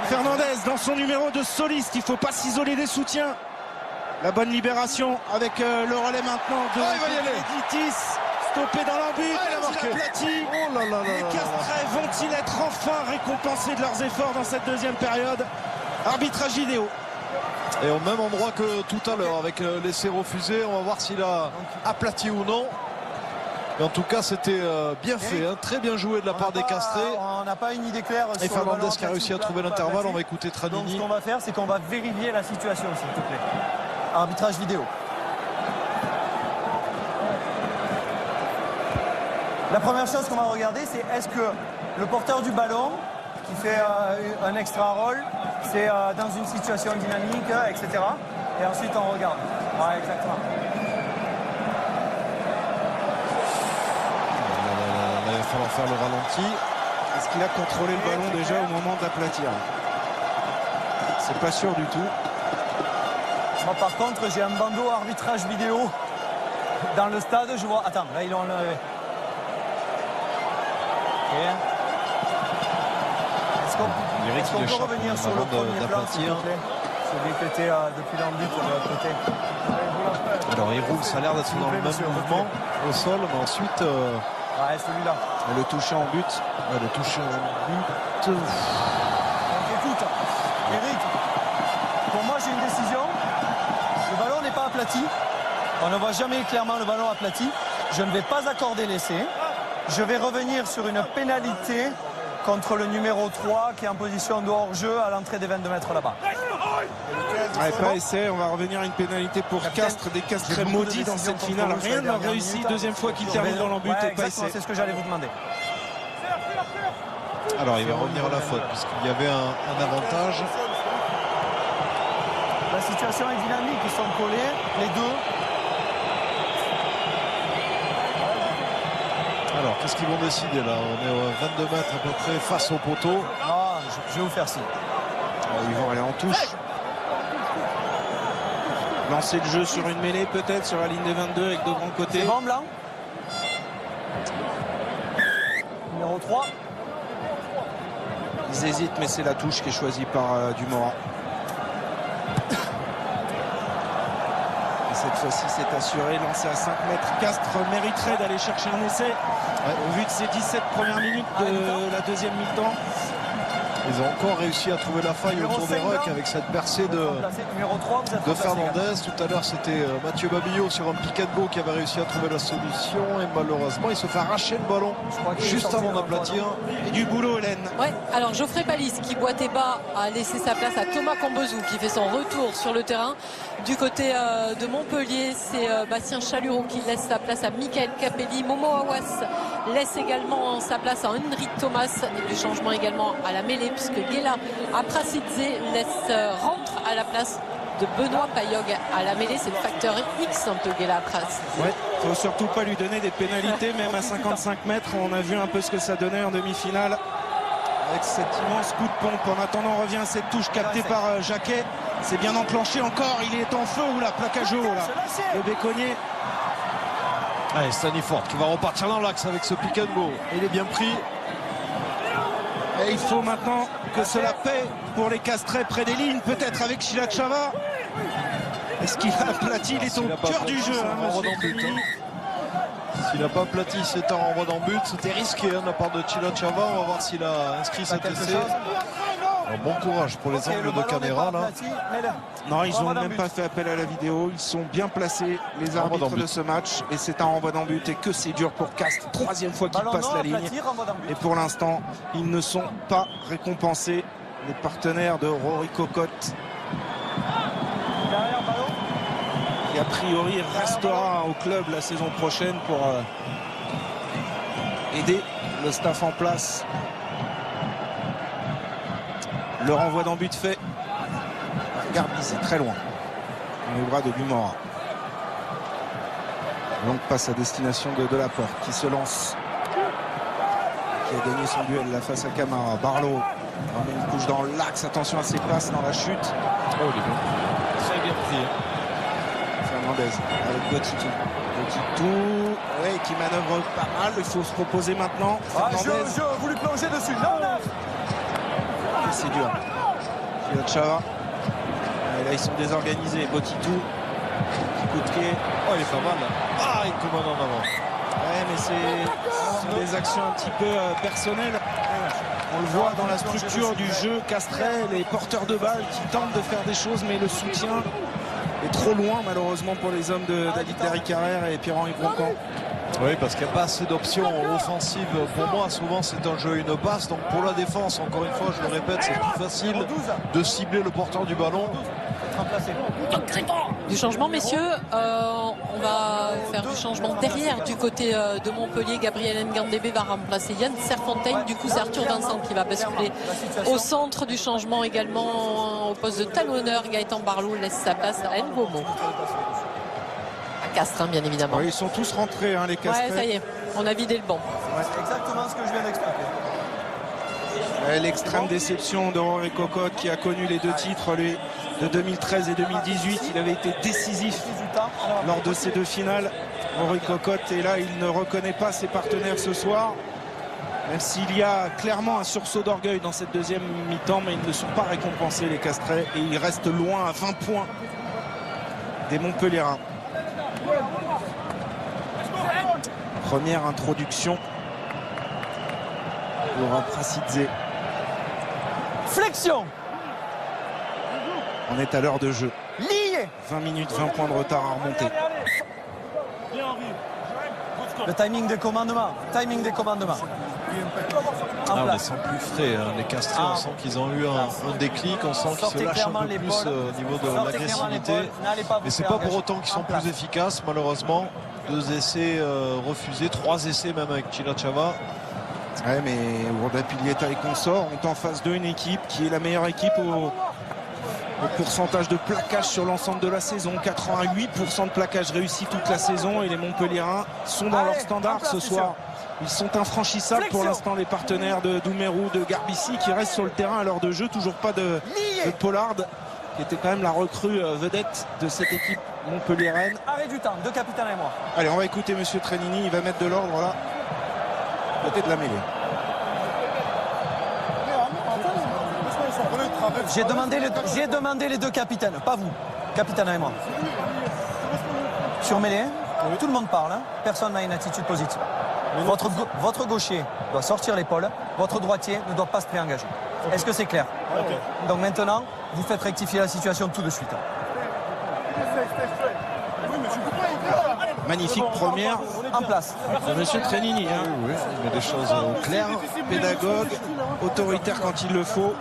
Fernandez dans son numéro de soliste. Il ne faut pas s'isoler des soutiens. La bonne libération avec le relais maintenant de Editis. Stoppé dans l'embut, il a aplati. Les Castrais vont-ils être enfin récompensés de leurs efforts dans cette deuxième période? Arbitrage vidéo. Et au même endroit que tout à l'heure avec l'essai refusé. On va voir s'il a aplati ou non. Mais en tout cas, c'était bien fait, très bien joué de la part des Castrés. On n'a pas une idée claire. Et Fernandez qui a réussi à trouver l'intervalle. On va écouter Tranini. Donc ce qu'on va faire, c'est qu'on va vérifier la situation, s'il te plaît. Arbitrage vidéo. La première chose qu'on va regarder, c'est est-ce que le porteur du ballon, qui fait un extra roll, c'est dans une situation dynamique, etc. Et ensuite, on regarde. Ouais, exactement. Là, il va falloir faire le ralenti. Est-ce qu'il a contrôlé le ballon déjà au moment d'aplatir? C'est pas sûr du tout. Moi, par contre, j'ai un bandeau arbitrage vidéo dans le stade. Je vois. Attends, là, ils l'ont enlevé. Est-ce qu'on peut revenir sur le premier plan, s'il vous plaît? Celui qui était depuis l'embut de l'autre côté. Alors il roule, ça a l'air d'être dans le même mouvement au sol, mais ensuite... Ouais, celui-là. Le toucher en but. Le toucher en but... Donc écoute, Eric, pour moi j'ai une décision. Le ballon n'est pas aplati. On ne voit jamais clairement le ballon aplati. Je ne vais pas accorder l'essai. Je vais revenir sur une pénalité contre le numéro 3 qui est en position de hors-jeu à l'entrée des 22 mètres là-bas. Ouais, pas essai, on va revenir à une pénalité pour Castres, des Castres très maudits dans cette finale. Rien n'a réussi, deuxième fois qu'il termine dans l'embut et pas essai. C'est ce que j'allais vous demander. Alors il va revenir à la faute puisqu'il y avait un avantage. La situation est dynamique, ils sont collés, les deux. Alors qu'est-ce qu'ils vont décider là? On est à 22 mètres à peu près face au poteau. Ah, je vais vous faire signe. Ils vont aller en touche. Lancer le jeu sur une mêlée peut-être sur la ligne des 22 avec de grands côtés. C'est bon, blanc. Numéro 3. Ils hésitent, mais c'est la touche qui est choisie par Dumorand. Et cette fois-ci, c'est assuré. Lancé à 5 mètres. Castres mériterait d'aller chercher un essai. Au vu de ces 17 premières minutes de la deuxième mi-temps. Ils ont encore réussi à trouver la faille autour des rucks avec cette percée de Fernandez. Tout à l'heure, c'était Mathieu Babillot sur un pick and go qui avait réussi à trouver la solution. Et malheureusement, il se fait arracher le ballon juste avant d'aplatir. Et du boulot, Hélène. Ouais, alors Geoffrey Palis qui boitait bas a laissé sa place à Thomas Cambezou qui fait son retour sur le terrain. Du côté de Montpellier, c'est Bastien Chalureau qui laisse sa place à Michael Capelli. Momo Awas laisse également sa place à Henry Thomas. Et du changement également à la mêlée puisque Guela Aprasidze rentre à la place de Benoît Payog à la mêlée. C'est le facteur X un peu Guela Aprasidze. Ouais, faut surtout pas lui donner des pénalités, même à 55 mètres. On a vu un peu ce que ça donnait en demi-finale avec cet immense coup de pompe. En attendant, on revient à cette touche captée par Jacquet. C'est bien enclenché encore. Il est en feu ou là, plaquage haut là. Le Béconnier. Allez, Staniforth qui va repartir dans l'axe avec ce pick and go. Il est bien pris. Et il faut maintenant que cela paie pour les Castrés près des lignes, peut-être avec Chilachava. Est-ce qu'il a aplati? Il est au cœur du jeu, monsieur Trelini. S'il n'a pas aplati, c'est un renvoi dans but. C'était risqué de la part de Chilachava. On va voir s'il a inscrit cet essai. Alors, bon courage pour les angles de caméra là. Non, ils n'ont même pas fait appel à la vidéo. Ils sont bien placés, les arbitres de ce match. Et c'est un renvoi d'en but. Et que c'est dur pour Castres. 3e fois qu'ils passent la ligne. Et pour l'instant, ils ne sont pas récompensés. Les partenaires de Rory Cocotte, qui a priori restera au club la saison prochaine pour aider le staff en place. Le renvoi d'en but fait. Garbi, c'est très loin. Dans les bras de Gumora. Longue passe à destination de Delaporte qui se lance. Qui a gagné son duel là face à Camara. Barlow ramène une couche dans l'axe. Attention à ses passes dans la chute. Oh, il est bien. Très bien pris. Fernandez avec Botitou. Botitou, ouais, qui manœuvre pas mal. Il faut se proposer maintenant. Je voulais plonger dessus. Non, non. C'est dur. Chava. Là ils sont désorganisés. Botitou. Petit coup de pied. Oh, il est pas mal. Ah, il commande en avant. Ouais, mais c'est des actions un petit peu personnelles. On le voit dans la structure du jeu. Castrais, les porteurs de balles qui tentent de faire des choses, mais le soutien est trop loin malheureusement pour les hommes de David Derrick-Carrère et Pierre-Henri Broncan. Oui, parce qu'il n'y a pas assez d'options offensives. Pour moi, souvent, c'est un jeu une passe. Donc, pour la défense, encore une fois, je le répète, c'est plus facile de cibler le porteur du ballon. Du changement, messieurs. On va faire du changement derrière du côté de Montpellier. Gabriel Ngandébé va remplacer Yann Serfontaine. Du coup, c'est Arthur Vincent qui va basculer au centre du changement également au poste de talonneur. Gaëtan Barlow laisse sa place à Ngomo. Castres, hein, bien évidemment. Ouais, ils sont tous rentrés, hein, les Castrés. Ouais, ça y est, on a vidé le banc. Ouais, c'est exactement ce que je viens d'expliquer. L'extrême déception de Rory Cocotte qui a connu les 2 titres de 2013 et 2018. Il avait été décisif lors de ces 2 finales. Rory Cocotte, et là, il ne reconnaît pas ses partenaires ce soir. Même s'il y a clairement un sursaut d'orgueil dans cette deuxième mi-temps, mais ils ne sont pas récompensés, les Castrés. Et ils restent loin à 20 points des Montpelliérains. Première introduction pour Prasidze. Flexion. On est à l'heure de jeu. Lié. 20 minutes, 20 points de retard à remonter. Le timing des commandements. Timing des commandements. On les sent plus frais, hein. Les Castrés, on sent qu'ils ont eu un déclic, on sent qu'ils se lâchent un peu plus au niveau de l'agressivité. Mais c'est pas pour autant qu'ils sont plus efficaces, malheureusement. 2 essais refusés, 3 essais même avec Chilachava. Ouais, mais Wanda Pilieta et consorts ont en face d'eux une équipe qui est la meilleure équipe au pourcentage de plaquage sur l'ensemble de la saison. 88% de plaquage réussi toute la saison, et les Montpelliérains sont dans leur standard ce soir. Ils sont infranchissables pour l'instant, les partenaires de Doumerou, de Garbissi, qui restent sur le terrain à l'heure de jeu. Toujours pas de Pollard, qui était quand même la recrue vedette de cette équipe montpelliéraine. Arrêt du temps, 2 capitaines et moi. Allez, on va écouter monsieur Trenini, il va mettre de l'ordre là, côté de la mêlée. J'ai demandé les 2 capitaines, pas vous, capitaine et moi. Sur mêlée, tout le monde parle, hein. Personne n'a une attitude positive. Votre gaucher doit sortir l'épaule, votre droitier ne doit pas se préengager. Est-ce que c'est clair? Donc maintenant, vous faites rectifier la situation tout de suite. Magnifique première en place de monsieur Trenini, hein. Oui, il met des choses claires, pédagogue, autoritaire quand il le faut.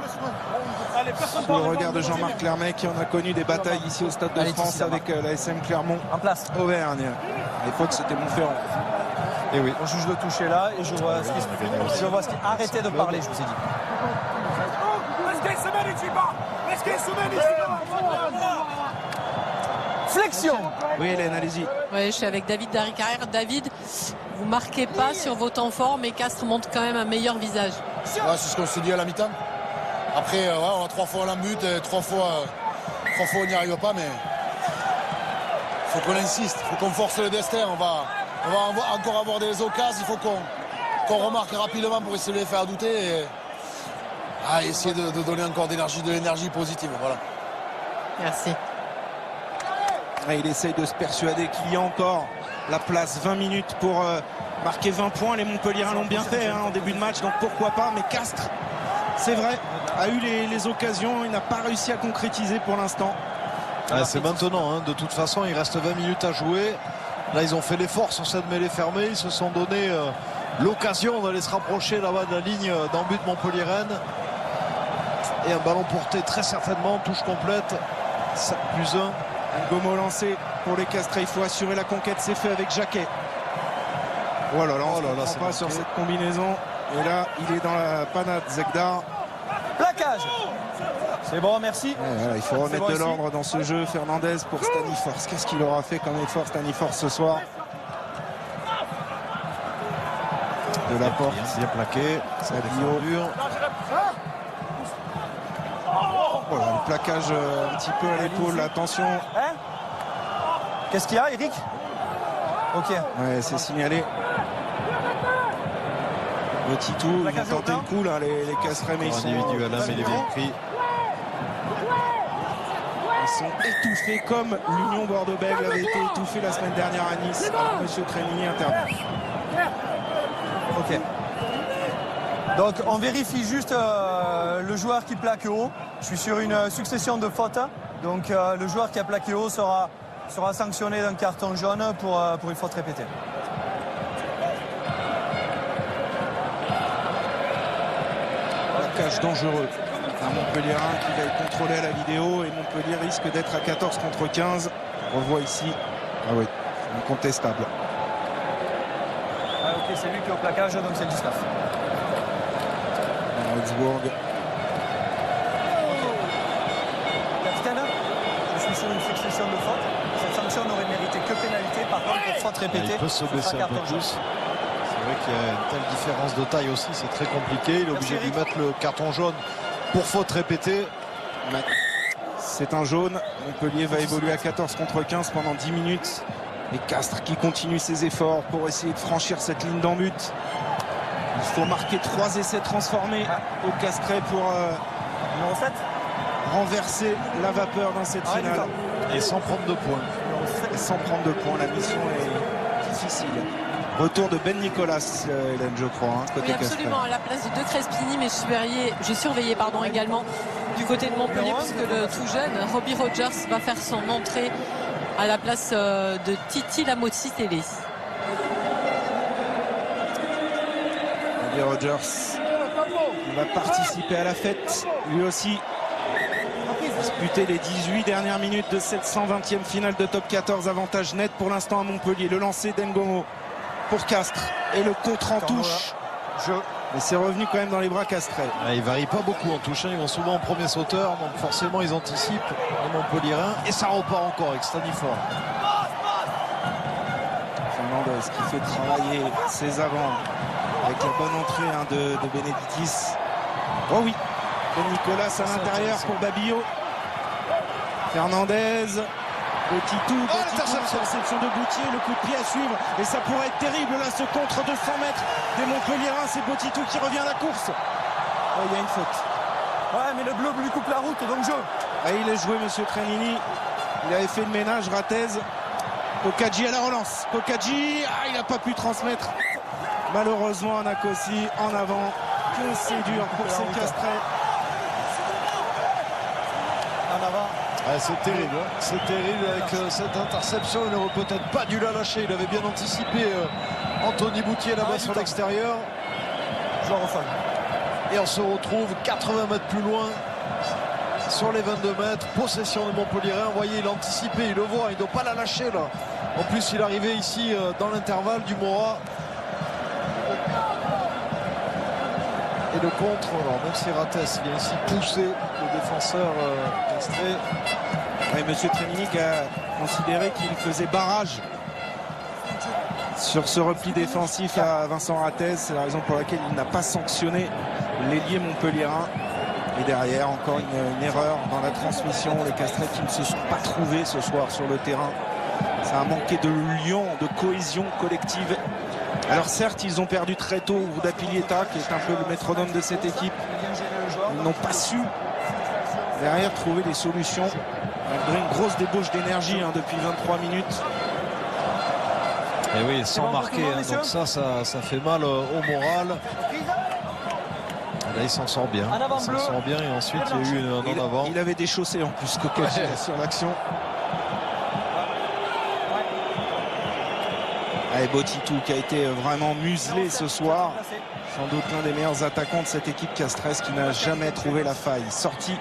Sous le regard de Jean-Marc Clermay, qui en a connu des batailles ici au Stade de France avec la SM Clermont en place Auvergne. À l'époque, c'était Montferrand. Et oui, on juge le toucher là et je vois ce qui se fait. Arrêtez de parler, je vous ai dit. Flexion. Oui, Hélène, allez-y. Oui, je suis avec David Derrick-Carrère. David, vous marquez pas sur vos temps forts, mais Castres montre quand même un meilleur visage. Ouais, c'est ce qu'on s'est dit à la mi-temps. Après, on a 3 fois la but, 3 fois on n'y arrive pas, mais il faut qu'on insiste, il faut qu'on force le destin. On va encore avoir des occasions, il faut qu'on remarque rapidement pour essayer de les faire douter. à essayer de donner encore de l'énergie positive. Voilà. Merci. Et il essaye de se persuader qu'il y a encore la place. 20 minutes pour marquer 20 points. Les Montpelliérains l'ont bien fait en début de match, donc pourquoi pas. Mais Castres, c'est vrai, a eu les occasions. Il n'a pas réussi à concrétiser pour l'instant. C'est maintenant, de toute façon il reste 20 minutes à jouer. Là ils ont fait l'effort sur cette mêlée fermée. Ils se sont donné l'occasion d'aller se rapprocher là-bas de la ligne d'en but Montpellier-Rennes. Et un ballon porté très certainement, touche complète, 7+1. Un gomo lancé pour les Castres. Il faut assurer la conquête, c'est fait avec Jacquet. Oh là là, c'est pas sur cette combinaison. Et là il est dans la panade, Zegdar. Plaquage. C'est bon, merci. Il faut remettre de l'ordre dans ce jeu. Fernandez pour Staniforce. Qu'est-ce qu'il aura fait comme effort Staniforce ce soir? De la porte. Bien plaqué. Ça dur. Voilà, le plaquage un petit peu à l'épaule. Attention. Qu'est-ce qu'il y a, Eric? Ok. Ouais, c'est signalé. Botitou, ils vont tenter le coup là, les Castrais, mais ils sont individuels, mais les bien pris. Ils sont étouffés comme l'Union Bordeaux-Bègles avait été étouffée la semaine dernière à Nice. Monsieur Trémini intervient. Ok. Donc on vérifie juste le joueur qui plaque haut. Je suis sur une succession de fautes. Donc le joueur qui a plaqué haut sera sanctionné d'un carton jaune pour une faute répétée. Plaquage dangereux. Un Montpellierin qui va être contrôlé à la vidéo et Montpellier risque d'être à 14 contre 15. On revoit ici. Ah oui, incontestable. Ok, c'est lui qui est au plaquage, donc c'est le 19. Augsbourg. Capitaine, je suis sur une succession de fautes. Cette sanction n'aurait mérité que pénalité. Par contre, pour faute répétée, il peut se baisser un peu plus. C'est vrai qu'il y a une telle différence de taille aussi, c'est très compliqué. Il est obligé de lui mettre le carton jaune pour faute répétée. C'est un jaune. Montpellier va évoluer à 14 contre 15 pendant 10 minutes. Et Castres qui continue ses efforts pour essayer de franchir cette ligne d'en but. Il faut marquer 3 essais transformés au Castrais pour numéro 7. Renverser la vapeur dans cette finale. Et sans prendre de points. Et sans prendre de points, la mission est difficile. Retour de Ben Nicolas, Hélène, je crois, côté oui, absolument, Castrais. À la place de De Crespini, mais j'ai surveillé également du côté de Montpellier, puisque le tout jeune Robbie Rogers va faire son entrée à la place de Titi Lamotsi-Télé. Robbie Rogers va participer à la fête, lui aussi. Disputer les 18 dernières minutes de cette 120e finale de top 14. Avantage net pour l'instant à Montpellier. Le lancer d'Ngomo pour Castres et le contre en touche. Mais c'est revenu quand même dans les bras castrais. Ils ne varient pas beaucoup en touche. Ils vont souvent en premier sauteur. Donc forcément ils anticipent les Montpelliérains. Et ça repart encore avec Staniforce. Fernandez qui fait travailler ses avants avec la bonne entrée de Benedictis. Oh oui, Ben Nicolas à l'intérieur pour Babillot. Fernandez, Botitou, interception de Boutier, le coup de pied à suivre. Et ça pourrait être terrible là, ce contre de 100 mètres des Montpelliérains. C'est Botitou qui revient à la course. Oh, il y a une faute. Ouais, mais le bleu lui coupe la route, donc jeu. Ah, il est joué, monsieur Trémini. Il avait fait le ménage, Ratez. Pokadji à la relance. Pokadji, il n'a pas pu transmettre. Malheureusement, Anakossi en avant. Que c'est dur pour ces Castrais. En avant. C'est terrible, c'est terrible avec cette interception. Il n'aurait peut-être pas dû la lâcher. Il avait bien anticipé Anthony Boutier là-bas sur l'extérieur. Joueur au sol. Et on se retrouve 80 mètres plus loin sur les 22 mètres. Possession de Montpellier. Vous voyez, il a anticipé, il le voit, il ne doit pas la lâcher là. En plus, il est arrivé ici dans l'intervalle du Mora. Et le contre, alors même si Rates vient ici pousser le défenseur castré. Et monsieur Trémini a considéré qu'il faisait barrage sur ce repli défensif à Vincent Rates. C'est la raison pour laquelle il n'a pas sanctionné l'ailier montpelliérain. Et derrière, encore une erreur dans la transmission. Les Castrais qui ne se sont pas trouvés ce soir sur le terrain. Ça a manqué de lion, de cohésion collective. Alors certes, ils ont perdu très tôt Ouda Pilieta, qui est un peu le métronome de cette équipe. Ils n'ont pas su derrière trouver des solutions malgré une grosse débauche d'énergie depuis 23 minutes. Et oui, sans marquer, donc ça fait mal au moral. Là, il s'en sort bien. Il s'en sort bien et ensuite il y a eu un en avant. Il avait déchaussé en plus Kokaji sur l'action. Et Botitou qui a été vraiment muselé ce soir. Sans doute l'un des meilleurs attaquants de cette équipe castresse qui n'a jamais trouvé la faille. Sorti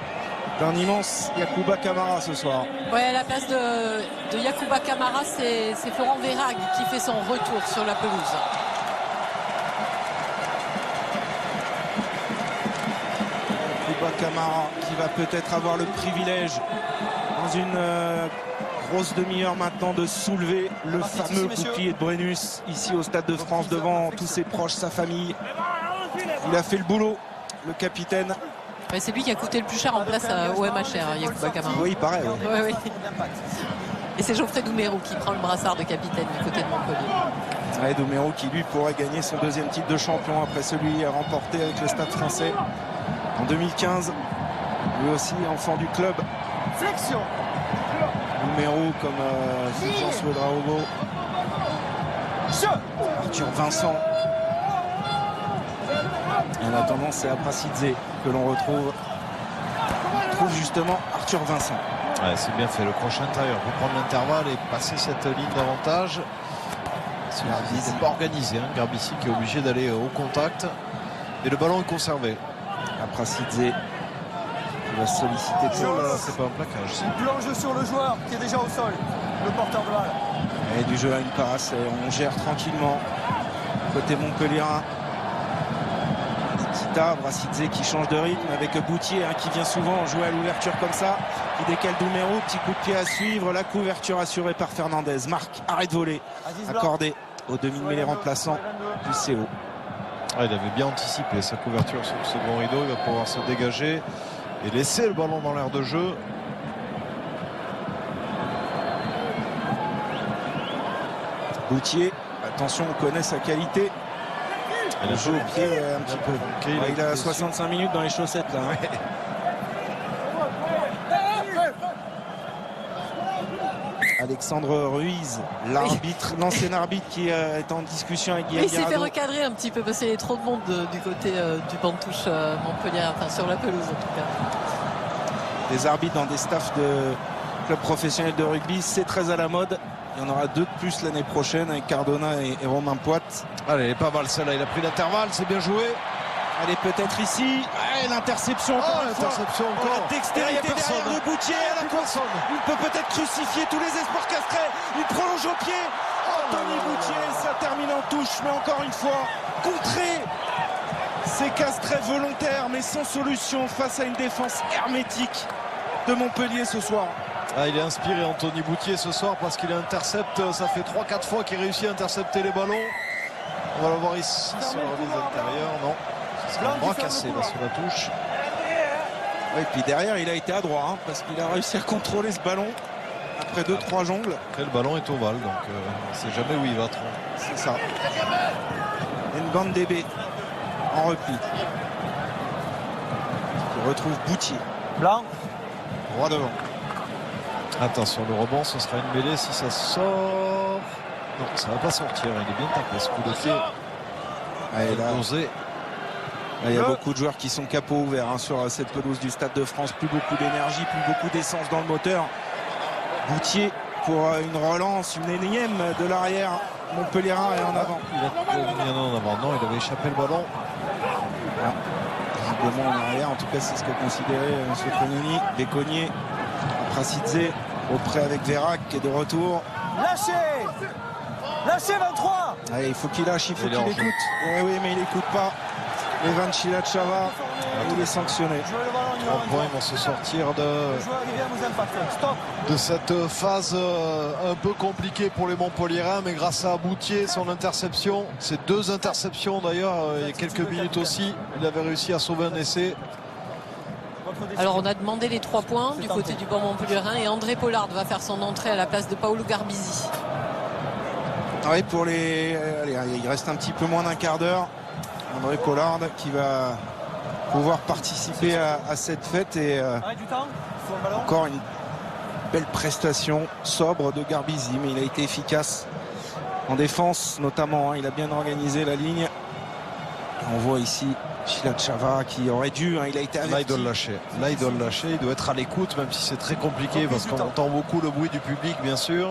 d'un immense Yacouba Camara ce soir. Ouais, à la place de Yacouba Camara, c'est Florent Verhaeghe qui fait son retour sur la pelouse. Yacouba Camara qui va peut-être avoir le privilège dans une grosse demi-heure maintenant de soulever le fameux bouclier de Brennus ici au Stade de France devant tous ses proches, sa famille. Il a fait le boulot, le capitaine. Ouais, c'est lui qui a coûté le plus cher en place au MHR, Yacouba Camara. Oui, il paraît. Oui. Ouais. Et c'est Geoffrey Doumerou qui prend le brassard de capitaine du côté de Montpellier. Ouais, Doumerou qui lui pourrait gagner son deuxième titre de champion après celui remporté avec le Stade français en 2015. Lui aussi enfant du club. Flexion. Doumerou comme Fulgence Ouedraogo. Arthur Vincent. Et en attendant, c'est à Prasidze que l'on retrouve. On trouve justement Arthur Vincent. Ouais, c'est bien fait, le crochet intérieur pour prendre l'intervalle et passer cette ligne d'avantage. C'est pas organisé, Garbici qui est obligé d'aller au contact. Et le ballon est conservé. À Prasidze qui va solliciter pour c'est pas un plaquage. Il plonge sur le joueur qui est déjà au sol, le porteur de balle. Et du jeu à une passe, et on gère tranquillement côté Montpellierin. Prasidze qui change de rythme avec Boutier qui vient souvent jouer à l'ouverture comme ça, qui décale Doumerou, petit coup de pied à suivre, la couverture assurée par Fernandez. Marc, arrêt de voler accordé au demi-mêlée remplaçant du CO. Il avait bien anticipé sa couverture sur le second rideau, il va pouvoir se dégager et laisser le ballon dans l'aire de jeu. Boutier, attention, on connaît sa qualité. Il joue au pied un petit peu. Il a 65 minutes dans les chaussettes là. Alexandre Ruiz, l'arbitre, l'ancien arbitre qui est en discussion avec Guillaume. Il s'est fait recadrer un petit peu parce qu'il y avait trop de monde du côté du banc de touche Montpellier, enfin sur la pelouse en tout cas. Des arbitres dans des staffs de clubs professionnels de rugby, c'est très à la mode. Il y en aura deux de plus l'année prochaine avec Cardona et Romain Poit. Allez, elle est pas mal celle-là, il a pris l'intervalle, c'est bien joué. Elle est peut-être ici. L'interception encore. L'interception encore. La dextérité derrière de Boutier à la course. Il peut peut-être crucifier tous les espoirs castrés. Il prolonge au pied. Anthony Boutier, ça termine en touche. Mais encore une fois, contrer ces castrés volontaires mais sans solution face à une défense hermétique de Montpellier ce soir. Il est inspiré Anthony Boutier ce soir parce qu'il intercepte, ça fait 3-4 fois qu'il réussit à intercepter les ballons. On va le voir ici sur la remise intérieure, non, c'est un bras cassé là sur la touche. Et puis derrière il a été adroit parce qu'il a réussi à contrôler ce ballon après 2-3 jongles. Après le ballon est ovale donc on ne sait jamais où il va trop. C'est ça. Ngandebe en repli. Il retrouve Boutier. Blanc. Droit devant. Attention, le rebond, ce sera une mêlée si ça sort. Non, ça va pas sortir. Il est bien tapé ce coup de pied. Il y a beaucoup de joueurs qui sont capots ouverts sur cette pelouse du Stade de France. Plus beaucoup d'énergie, plus beaucoup d'essence dans le moteur. Boutier pour une relance, une énième de l'arrière. Montpellierin est en avant. Il a mis en avant. Non, il avait échappé le ballon. Visiblement en arrière. En tout cas, c'est ce que considérait M. Tononi. Béconnier. Prasidze au près avec Verhaeghe qui est de retour. Lâchez 23. Il faut qu'il lâche, il faut qu'il écoute. Oui, mais il n'écoute pas. Evan Chilachava, il est sanctionné. 3 points vont se sortir de cette phase un peu compliquée pour les Montpelliérains, mais grâce à Boutier, son interception, ces 2 interceptions d'ailleurs, il y a quelques minutes aussi, il avait réussi à sauver un essai. Alors on a demandé les 3 points du côté du banc montpelliérain et André Pollard va faire son entrée à la place de Paolo Garbisi. Oui, pour les... Allez, il reste un petit peu moins d'un quart d'heure. André Pollard qui va pouvoir participer à cette fête. Et encore une belle prestation sobre de Garbisi, mais il a été efficace en défense notamment, hein. Il a bien organisé la ligne. On voit ici Chilachava qui aurait dû, hein, il a été averti. Là il doit le lâcher, il doit être à l'écoute, même si c'est très compliqué parce qu'on entend beaucoup le bruit du public bien sûr,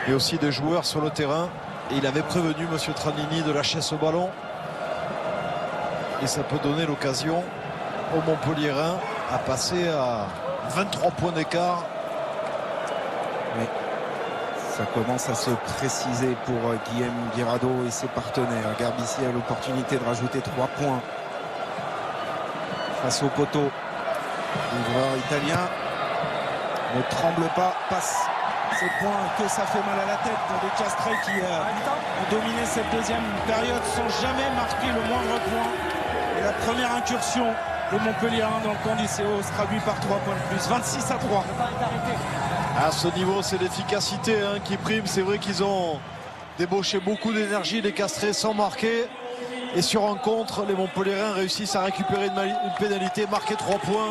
et aussi des joueurs sur le terrain. Et il avait prévenu monsieur Tranini de lâcher ce ballon, et ça peut donner l'occasion aux Montpelliérains à passer à 23 points d'écart. Mais ça commence à se préciser pour Guillaume Guirado et ses partenaires. Garbisi a l'opportunité de rajouter 3 points face au poteau. L'ouvreur italien ne tremble pas, passe ces points, que ça fait mal à la tête pour des Castrés qui ont dominé cette deuxième période sans jamais marquer le moindre point. Et la première incursion de Montpelliérain dans le camp du CO se traduit par 3 points de plus, 26-3. À ce niveau, c'est l'efficacité qui prime. C'est vrai qu'ils ont débauché beaucoup d'énergie, les Castrés, sans marquer. Et sur un contre, les Montpelliérains réussissent à récupérer une pénalité, marquer 3 points,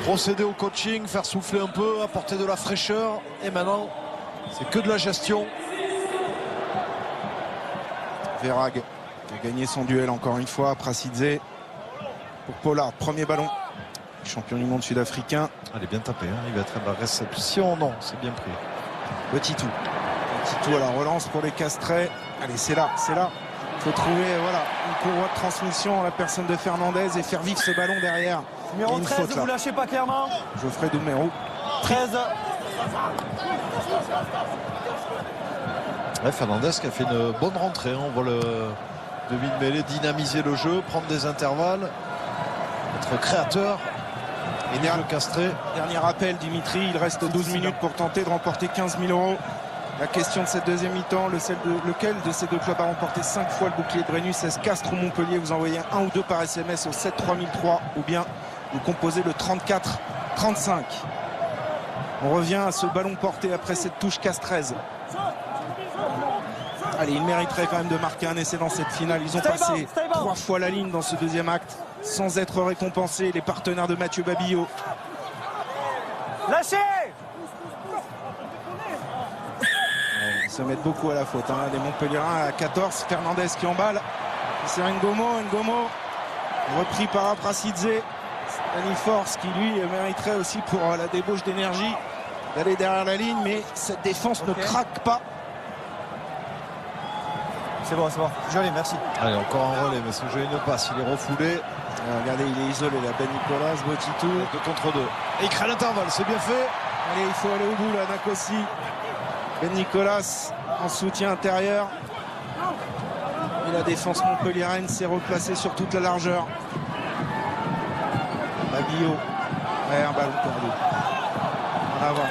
procéder au coaching, faire souffler un peu, apporter de la fraîcheur. Et maintenant, c'est que de la gestion. Verhaeghe qui a gagné son duel encore une fois. Prasidze pour Pollard, premier ballon. Champion du monde sud-africain. Elle est bien tapée, hein. Il va être à la réception. Non, c'est bien pris. Petit tout à la relance pour les Castrés. Allez, c'est là. Il faut trouver une courroie de transmission à la personne de Fernandez et faire vivre ce ballon derrière. Numéro 13, vous lâchez pas clairement. Geoffrey Doumerou. 13. Ouais, Fernandez qui a fait une bonne rentrée. On voit le demi-mêlée dynamiser le jeu, prendre des intervalles, être créateur. Et dernier appel, Dimitri, il reste 12 minutes pour tenter de remporter 15 000 €. La question de cette deuxième mi-temps, lequel de ces deux clubs a remporté 5 fois le bouclier de Brennus? Est-ce Castres ou Montpellier? Vous envoyez un ou deux par SMS au 7 3003 ou bien vous composez le 34 35. On revient à ce ballon porté après cette touche castraise. Allez, il mériterait quand même de marquer un essai dans cette finale. Ils ont passé 3 fois la ligne dans ce deuxième acte sans être récompensés, les partenaires de Mathieu Babillot. Lâchez! Ils se mettent beaucoup à la faute, hein. Les Montpelliérains à 14, Fernandez qui emballe. C'est Ngomo, repris par Prasidze. Danny Force qui lui mériterait aussi pour la débauche d'énergie d'aller derrière la ligne, mais cette défense ne craque pas. C'est bon. Joli, merci. Allez, encore un relais, mais ce jeu ne passe, il est refoulé. Regardez, il est isolé là, Ben Nicolas, Botitou. 2 contre 2. Et il crée l'intervalle, c'est bien fait. Allez, il faut aller au bout là, Nakossi. Ben Nicolas en soutien intérieur. Et la défense montpelliéraine s'est replacée sur toute la largeur. Babillot. Ouais, un ballon perdu. En avant.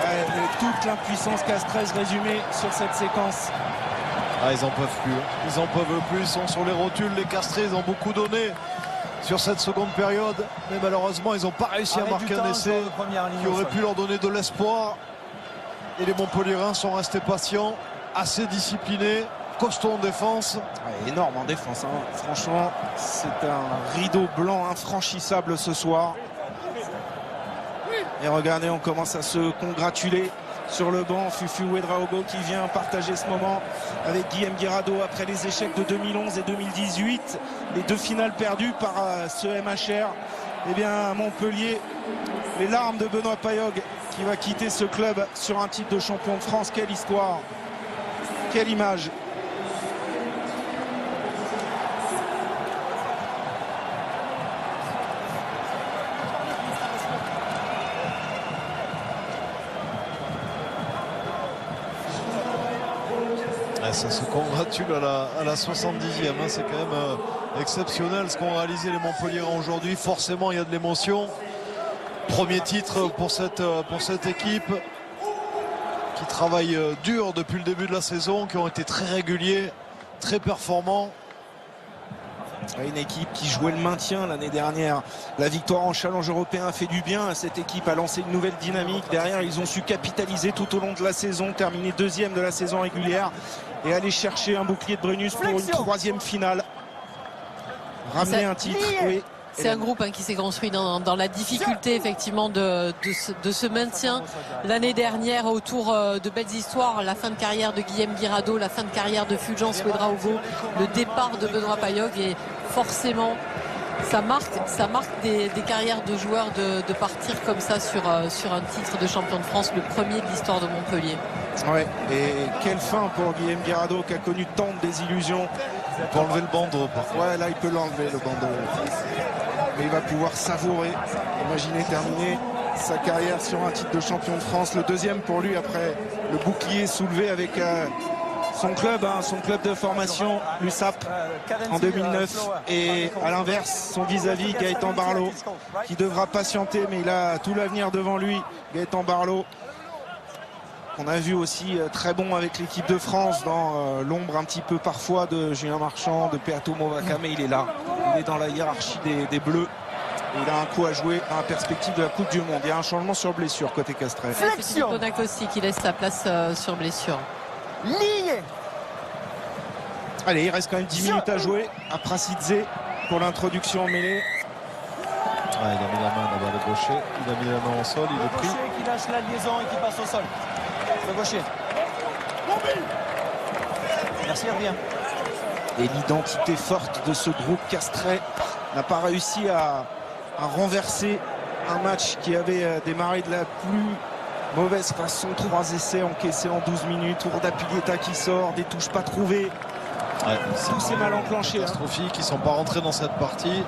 Ouais, toute l'impuissance castraise résumée sur cette séquence. Ah, ils en peuvent plus. Ils sont sur les rotules. Les Castrés, ils ont beaucoup donné sur cette seconde période. Mais malheureusement, ils n'ont pas réussi à marquer un essai qui aurait pu leur donner de l'espoir. Et les Montpelliérains sont restés patients, assez disciplinés, costauds en défense. Ouais, énorme en défense, hein. Franchement, c'est un rideau blanc infranchissable ce soir. Et regardez, on commence à se congratuler sur le banc. Fufu Ouedraogo qui vient partager ce moment avec Guillaume Guirado après les échecs de 2011 et 2018. Les 2 finales perdues par ce MHR. Eh bien, à Montpellier, les larmes de Benoît Payogue qui va quitter ce club sur un titre de champion de France. Quelle histoire, quelle image. Ça se congratule à la 70e, hein. C'est quand même exceptionnel ce qu'ont réalisé les Montpelliérains aujourd'hui. Forcément, il y a de l'émotion. Premier titre pour cette équipe qui travaille dur depuis le début de la saison, qui ont été très réguliers, très performants. Une équipe qui jouait le maintien l'année dernière. La victoire en challenge européen a fait du bien à cette équipe, a lancé une nouvelle dynamique. Derrière, ils ont su capitaliser tout au long de la saison, terminer 2e de la saison régulière et aller chercher un bouclier de Brennus pour une 3e finale. ramener un titre. Oui. C'est un groupe qui s'est construit dans la difficulté effectivement de ce maintien. L'année dernière, autour de belles histoires, la fin de carrière de Guillaume Guirado, la fin de carrière de Fulgence Ouedraogo, le départ de Benoît Paillog, et forcément ça marque des carrières de joueurs de partir comme ça sur un titre de champion de France, le premier de l'histoire de Montpellier. Ouais, et quelle fin pour Guillaume Guirado qui a connu tant de désillusions. Il peut enlever le bandeau parfois. Ouais, là il peut l'enlever le bandeau. Mais il va pouvoir savourer, imaginez terminer sa carrière sur un titre de champion de France, le deuxième pour lui après le bouclier soulevé avec son club de formation, l'USAP, en 2009, et à l'inverse son vis-à-vis Gaëtan Barlot, qui devra patienter, mais il a tout l'avenir devant lui. Gaëtan Barlot, on a vu aussi très bon avec l'équipe de France dans l'ombre un petit peu parfois de Julien Marchand, de Peato Movaka, mais il est là, il est dans la hiérarchie des Bleus. Et il a un coup à jouer à la perspective de la Coupe du Monde. Il y a un changement sur blessure côté Castrais. Flexion. Tonac aussi qui laisse sa place sur blessure. Ligne. Allez, il reste quand même 10 minutes à jouer à Prasidze pour l'introduction en mêlée. Il a mis la main d'abord le gaucher, il a mis la main au sol, il est pris. Le gaucher qui lâche la liaison et qui passe au sol. Le gaucher. Merci, Adrien. Et l'identité forte de ce groupe Castrais n'a pas réussi à renverser un match qui avait démarré de la plus mauvaise façon. 3 essais encaissés en 12 minutes. Urda Pilieta qui sort, des touches pas trouvées. Ouais, tout s'est mal enclenché. Catastrophique, ils ne sont pas rentrés dans cette partie.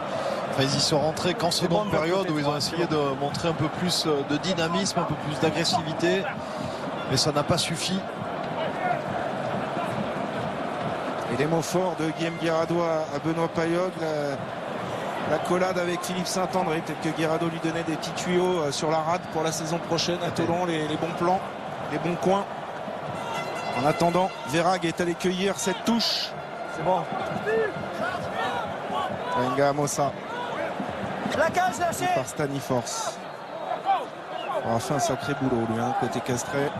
Enfin, ils y sont rentrés qu'en seconde période où ils ont essayé de montrer un peu plus de dynamisme, un peu plus d'agressivité. Mais ça n'a pas suffi. Et les mots forts de Guillaume Guirado à Benoît Paillog. La collade avec Philippe Saint-André. Peut-être que Guirado lui donnait des petits tuyaux sur la rade pour la saison prochaine à Toulon, les bons plans, les bons coins. En attendant, Verag est allé cueillir cette touche. C'est bon. Wenga Mossa. La cage lâchée par Stani Force. On a fait un sacré boulot lui, côté Castrais.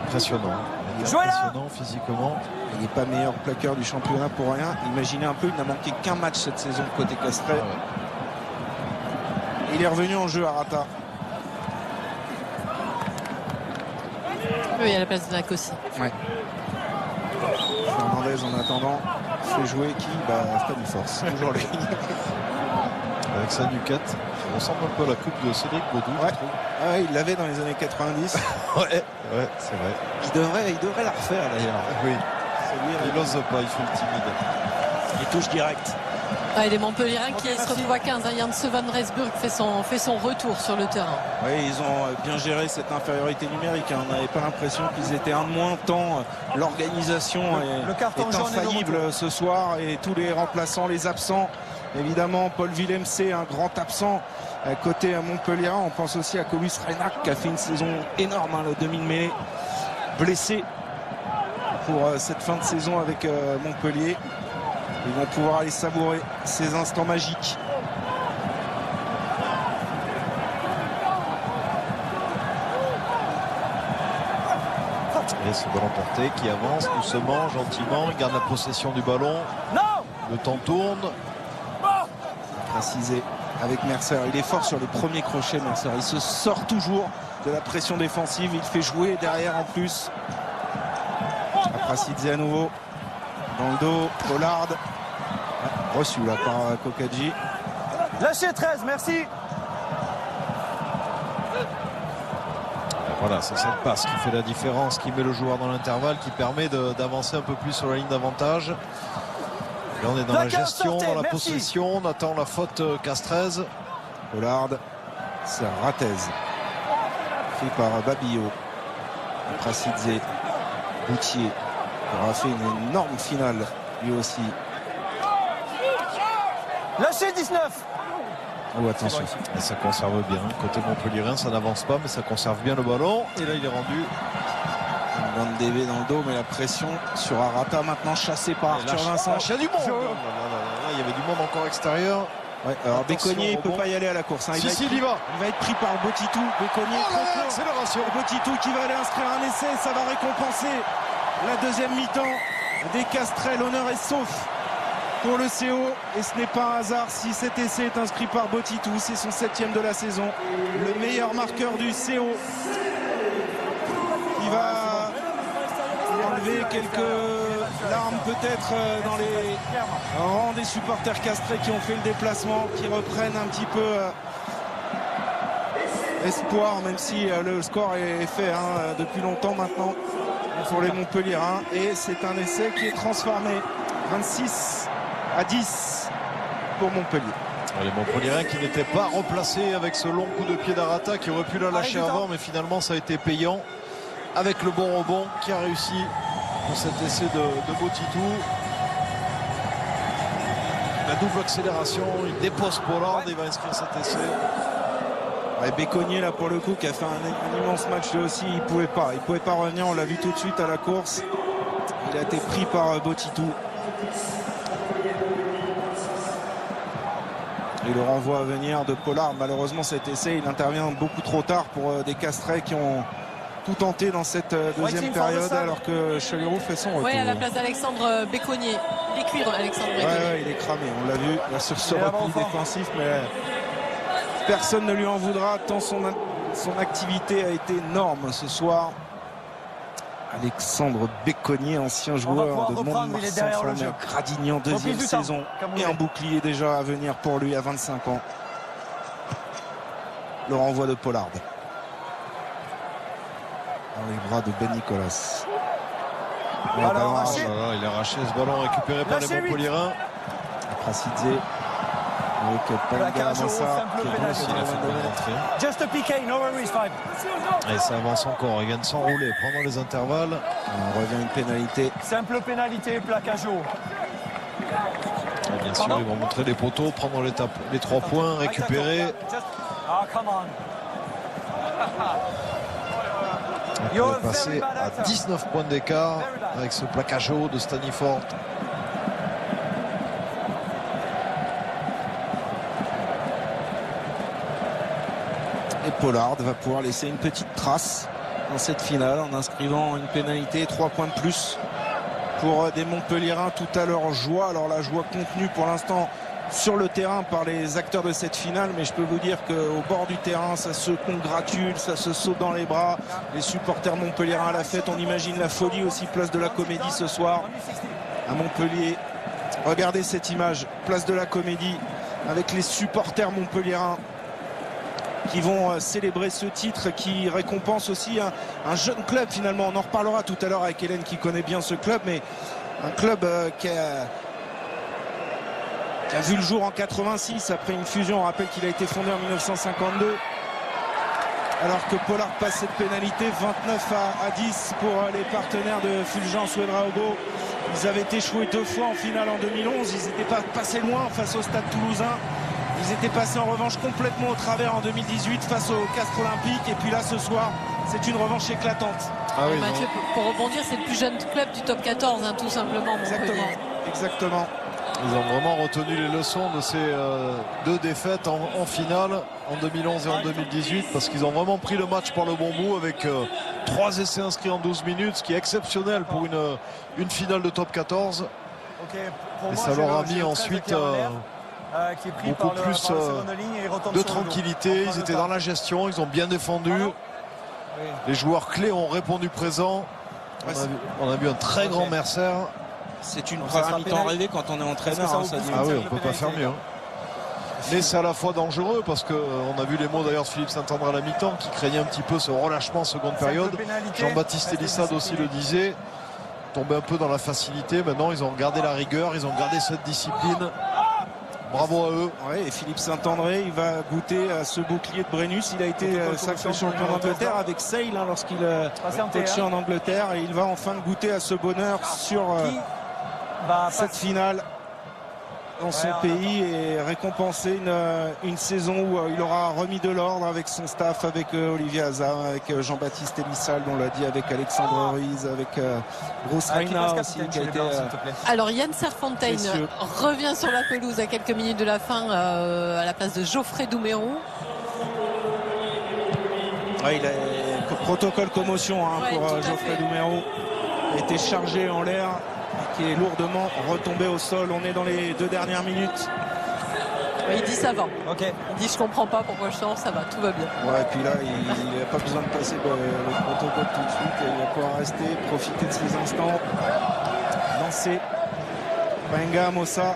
Impressionnant. Impressionnant physiquement. Il n'est pas meilleur plaqueur du championnat pour rien. Imaginez un peu, il n'a manqué qu'un match cette saison côté Castrais. Il est revenu en jeu à Rata. Oui, il y a la place de Nac aussi. Ouais. Fernandez en attendant fait jouer qui Stani Force. Toujours lui. Avec sa nuquette. Ça ressemble un peu à la coupe de Cédric Baudou, je trouve. Ouais, il l'avait dans les années 90. ouais, c'est vrai. Il devrait la refaire d'ailleurs. Oui. Il n'ose pas, il fait le timide. Il touche direct. Et les Montpelliérains qui se retrouvent à 15. Janssen Van Resburg fait son retour sur le terrain. Oui, ils ont bien géré cette infériorité numérique. On n'avait pas l'impression qu'ils étaient un de moins, tant l'organisation est infaillible ce soir. Et tous les remplaçants, les absents. Évidemment, Paul Villemc, un grand absent côté Montpellier. On pense aussi à Cobus Reynac qui a fait une saison énorme, le demi de mêlée, blessé pour cette fin de saison avec Montpellier. Ils vont pouvoir aller savourer ces instants magiques. Et ce ballon porté qui avance doucement, gentiment, il garde la possession du ballon. Le temps tourne. Précisé avec Mercer. Il est fort sur les premiers crochets, Mercer. Il se sort toujours de la pression défensive. Il fait jouer derrière en plus. Prasidze à nouveau. Dans le dos, Pollard. Reçu là par Kokadji. Lâchez 13, merci. Voilà, c'est cette passe qui fait la différence, qui met le joueur dans l'intervalle, qui permet d'avancer un peu plus sur la ligne d'avantage. Là, on est dans la gestion, dans la possession. On attend la faute castraise. Pollard, c'est Ratez. Fait par Babillot. Prasidze, Boutier. Il aura fait une énorme finale, lui aussi. Lâchez 19. Oh, attention. Et ça conserve bien. Côté Montpellierin, ça n'avance pas, mais ça conserve bien le ballon. Et là, il est rendu. Van DB dans le dos, mais la pression sur Arata maintenant chassé par Arthur Vincent. Il y a du monde. Là, il y avait du monde encore extérieur. Ouais, alors Béconnier, il ne peut pas y aller à la course. Il va. Il va être pris par Botitou. Béconnier, accélération. Botitou qui va aller inscrire un essai. Ça va récompenser la deuxième mi-temps des Castrais. L'honneur est sauf pour le CO, et ce n'est pas un hasard si cet essai est inscrit par Botitou. C'est son 7e de la saison, le meilleur marqueur du CO. Il va enlever quelques larmes peut-être dans les rangs des supporters castrés qui ont fait le déplacement, qui reprennent un petit peu espoir, même si le score est fait depuis longtemps maintenant pour les Montpelliérains. Et c'est un essai qui est transformé, 26-10 pour Montpellier. Les Montpelliérains qui n'étaient pas replacés avec ce long coup de pied d'Arata, qui aurait pu la lâcher avant, mais finalement ça a été payant avec le bon rebond qui a réussi pour cet essai de Botitou. La double accélération, il dépose Pollard et il va inscrire cet essai. Ouais, Béconnier là pour le coup qui a fait un immense match lui aussi, il pouvait pas revenir, on l'a vu tout de suite à la course. Il a été pris par Botitou. Et le renvoi à venir de Pollard, malheureusement cet essai il intervient beaucoup trop tard pour des Castrés qui ont tout tenté dans cette deuxième période, alors que Chalurou fait son retour. Oui, à la place d'Alexandre Béconnier. Il est cuit, Alexandre Béconnier. Ouais, il est cramé, on l'a vu là, sur ce repli défensif, mais personne ne lui en voudra tant son activité a été énorme ce soir. Alexandre Béconnier, ancien joueur de Mont-de-Marsan, Gradignan, deuxième saison, et un bouclier déjà à venir pour lui à 25 ans. Le renvoi de Pollard dans les bras de Ben Nicolas. Il a arraché ce ballon récupéré par les Montpelliérains. Prasidze avec Pangaramassa qui Just a PK, no worries, five. Et ça avance encore, il vient de s'enrouler pendant les intervalles. On revient une pénalité. Simple pénalité, plaquage haut. Et bien sûr, ils vont montrer les poteaux, prendre les 3 points, récupérer. Il va passer à 19 points d'écart avec ce plaquage haut de Stanifort. Et Pollard va pouvoir laisser une petite trace dans cette finale en inscrivant une pénalité, 3 points de plus pour des Montpelliérains tout à leur joie. Alors la joie contenue pour l'instant sur le terrain par les acteurs de cette finale, mais je peux vous dire qu'au bord du terrain ça se congratule, ça se saute dans les bras. Les supporters montpelliérains à la fête, on imagine la folie aussi, place de la Comédie ce soir à Montpellier. Regardez cette image, place de la Comédie avec les supporters montpelliérains qui vont célébrer ce titre qui récompense aussi un jeune club finalement. On en reparlera tout à l'heure avec Hélène qui connaît bien ce club, mais un club qui a vu le jour en 86 après une fusion. On rappelle qu'il a été fondé en 1952. Alors que Pollard passe cette pénalité, 29 à 10 pour les partenaires de Fulgence Ouedraogo. Ils avaient échoué 2 fois en finale en 2011. Ils n'étaient pas passés loin face au Stade Toulousain. Ils étaient passés en revanche complètement au travers en 2018 face au Castres Olympique. Et puis là ce soir, c'est une revanche éclatante. Ah oui, Mathieu, pour rebondir, c'est le plus jeune club du top 14, tout simplement. Exactement. Ils ont vraiment retenu les leçons de ces 2 défaites en finale en 2011 et en 2018, parce qu'ils ont vraiment pris le match par le bon bout avec 3 essais inscrits en 12 minutes, ce qui est exceptionnel pour une finale de top 14. Et ça leur a mis ensuite beaucoup plus de tranquillité. Ils étaient dans la gestion, ils ont bien défendu. Les joueurs clés ont répondu présent. On a vu un très grand Mercer. C'est une première mi-temps rêvée quand on est entraîneur. Ah oui, on ne peut pas faire mieux. Mais c'est à la fois dangereux parce qu'on a vu les mots d'ailleurs de Philippe Saint-André à la mi-temps qui craignait un petit peu ce relâchement en seconde période. Jean-Baptiste Elissade aussi le disait. Tombé un peu dans la facilité. Maintenant, ils ont gardé la rigueur, ils ont gardé cette discipline. Bravo à eux. Ouais, et Philippe Saint-André, il va goûter à ce bouclier de Brennus. Il a été sacré champion d'Angleterre avec Sale lorsqu'il coachait en Angleterre. Et il va enfin goûter à ce bonheur sur cette finale dans son pays et récompenser une saison où il aura remis de l'ordre avec son staff, avec Olivier Hazard, avec Jean-Baptiste Elissal, on l'a dit, avec Alexandre Ruiz, avec Bruce Reina aussi qui a été... Alors Yann Serfontaine revient sur la pelouse à quelques minutes de la fin à la place de Geoffrey Doumerou. Ouais, il a protocole commotion pour Geoffrey Doumerou. Il a été chargé en l'air. qui est lourdement retombé au sol. On est dans les 2 dernières minutes. Il dit ça va. Ok. Il dit je comprends pas pourquoi je sors, ça va, tout va bien. Ouais, et puis là, il n'a pas besoin de passer le protocole tout de suite. Il va pouvoir rester, profiter de ces instants. Lancer. Benga, Mossa.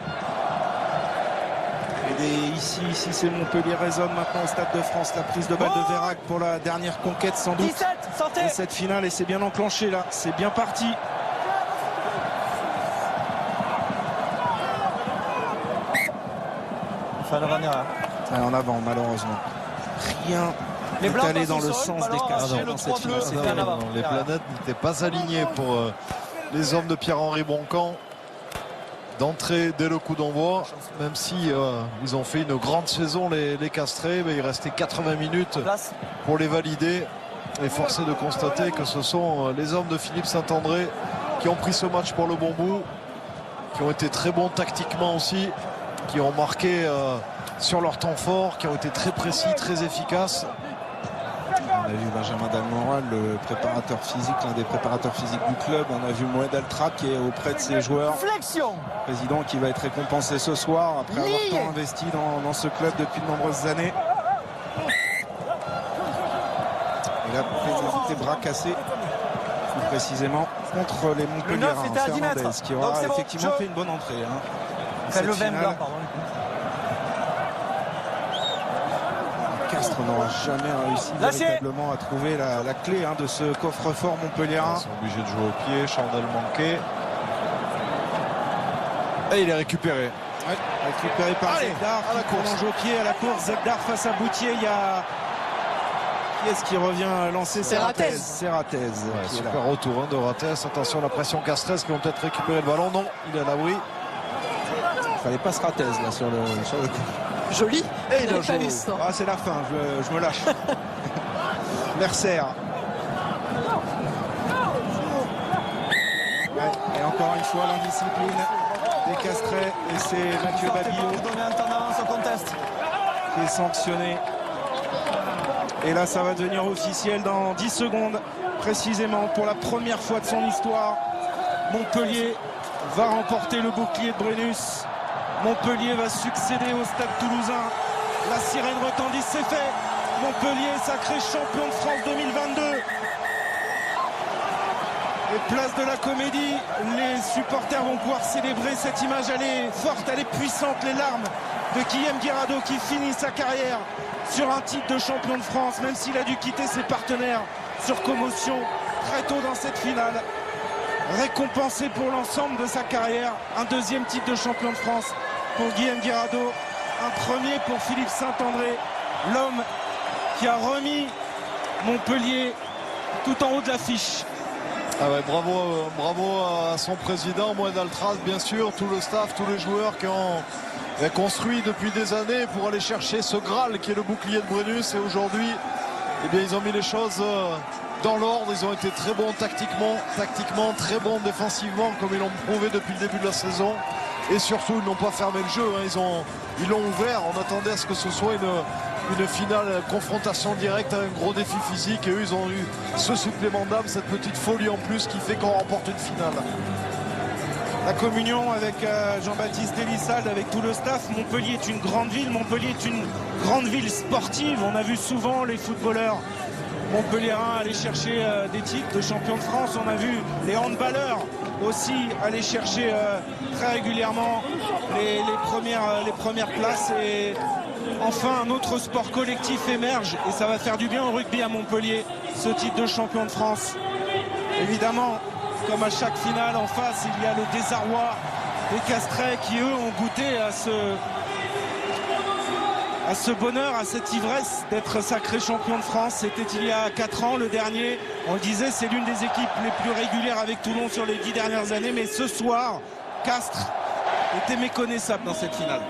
Et ici c'est Montpellier résonne maintenant au Stade de France. La prise de balle de Vérac pour la dernière conquête sans doute. 17, sortez. Et cette finale, et c'est bien enclenché là. C'est bien parti. En avant malheureusement. Rien n'est allé dans le sens des castres dans cette finale. Les planètes n'étaient pas alignées pour les hommes de Pierre-Henri Boncamp d'entrer dès le coup d'envoi, même si ils ont fait une grande saison les Castrés, mais il restait 80 minutes pour les valider. Et force est de constater que ce sont les hommes de Philippe Saint-André qui ont pris ce match pour le bon bout, qui ont été très bons tactiquement aussi, qui ont marqué sur leur temps fort, qui ont été très précis, très efficaces. On a vu Benjamin Dalmoral, le préparateur physique, l'un des préparateurs physiques du club. On a vu Moed Altrap qui est auprès de ses joueurs. Flexion. Président qui va être récompensé ce soir après avoir tant investi dans ce club depuis de nombreuses années. Il a fait des bras cassés, plus précisément, contre les Montpelliérains. Fernandez qui aura effectivement fait une bonne entrée. Le 20 blanc, pardon. Castres n'aura jamais réussi véritablement à trouver la clé de ce coffre-fort montpelliérain. Ils sont obligés de jouer au pied, Chandel manqué. Et il est récupéré. Ouais, récupéré par Zegdar, à la course. Au pied, à la course, Zegdar face à Boutier. Il y a... Qui est-ce qui revient lancer? Serratez. Serratez. Ouais, super retour de Ratez. Attention, la pression Castres qui vont peut-être récupérer le ballon. Non, il est à l'abri. Il fallait pas se Ratez là sur le coup. Joli. Et c'est la fin, je me lâche. Mercer. Ouais, et encore une fois l'indiscipline des Castrés. Et c'est Mathieu Babillot qui est sanctionné. Et là ça va devenir officiel dans 10 secondes. Précisément pour la première fois de son histoire, Montpellier va remporter le bouclier de Brennus. Montpellier va succéder au Stade Toulousain. La sirène retendit, c'est fait. Montpellier sacré champion de France 2022. Et place de la Comédie, les supporters vont pouvoir célébrer cette image. Elle est forte, elle est puissante. Les larmes de Guillaume Guirado qui finit sa carrière sur un titre de champion de France, même s'il a dû quitter ses partenaires sur commotion très tôt dans cette finale. Récompensé pour l'ensemble de sa carrière, un deuxième titre de champion de France pour Guillaume Guirado, un premier pour Philippe Saint-André, l'homme qui a remis Montpellier tout en haut de l'affiche. Ah ouais, bravo à son président, Moed Altras, bien sûr, tout le staff, tous les joueurs qui ont construit depuis des années pour aller chercher ce Graal qui est le bouclier de Brennus. Et aujourd'hui, eh bien, ils ont mis les choses dans l'ordre. Ils ont été très bons tactiquement, très bons défensivement, comme ils l'ont prouvé depuis le début de la saison. Et surtout, ils n'ont pas fermé le jeu. Ils l'ont ouvert. On attendait à ce que ce soit une finale, confrontation directe, un gros défi physique. Et eux, ils ont eu ce supplément d'âme, cette petite folie en plus qui fait qu'on remporte une finale. La communion avec Jean-Baptiste Elissalde, avec tout le staff. Montpellier est une grande ville. Montpellier est une grande ville sportive. On a vu souvent les footballeurs montpelliérains aller chercher des titres de champion de France. On a vu les handballeurs aussi aller chercher très régulièrement les premières places. Et enfin, un autre sport collectif émerge et ça va faire du bien au rugby à Montpellier, ce titre de champion de France. Évidemment, comme à chaque finale, en face, il y a le désarroi des Castrés qui, eux, ont goûté à ce bonheur, à cette ivresse d'être sacré champion de France. C'était il y a 4 ans, le dernier. On le disait, c'est l'une des équipes les plus régulières avec Toulon sur les 10 dernières années. Mais ce soir, Castres était méconnaissable dans cette finale.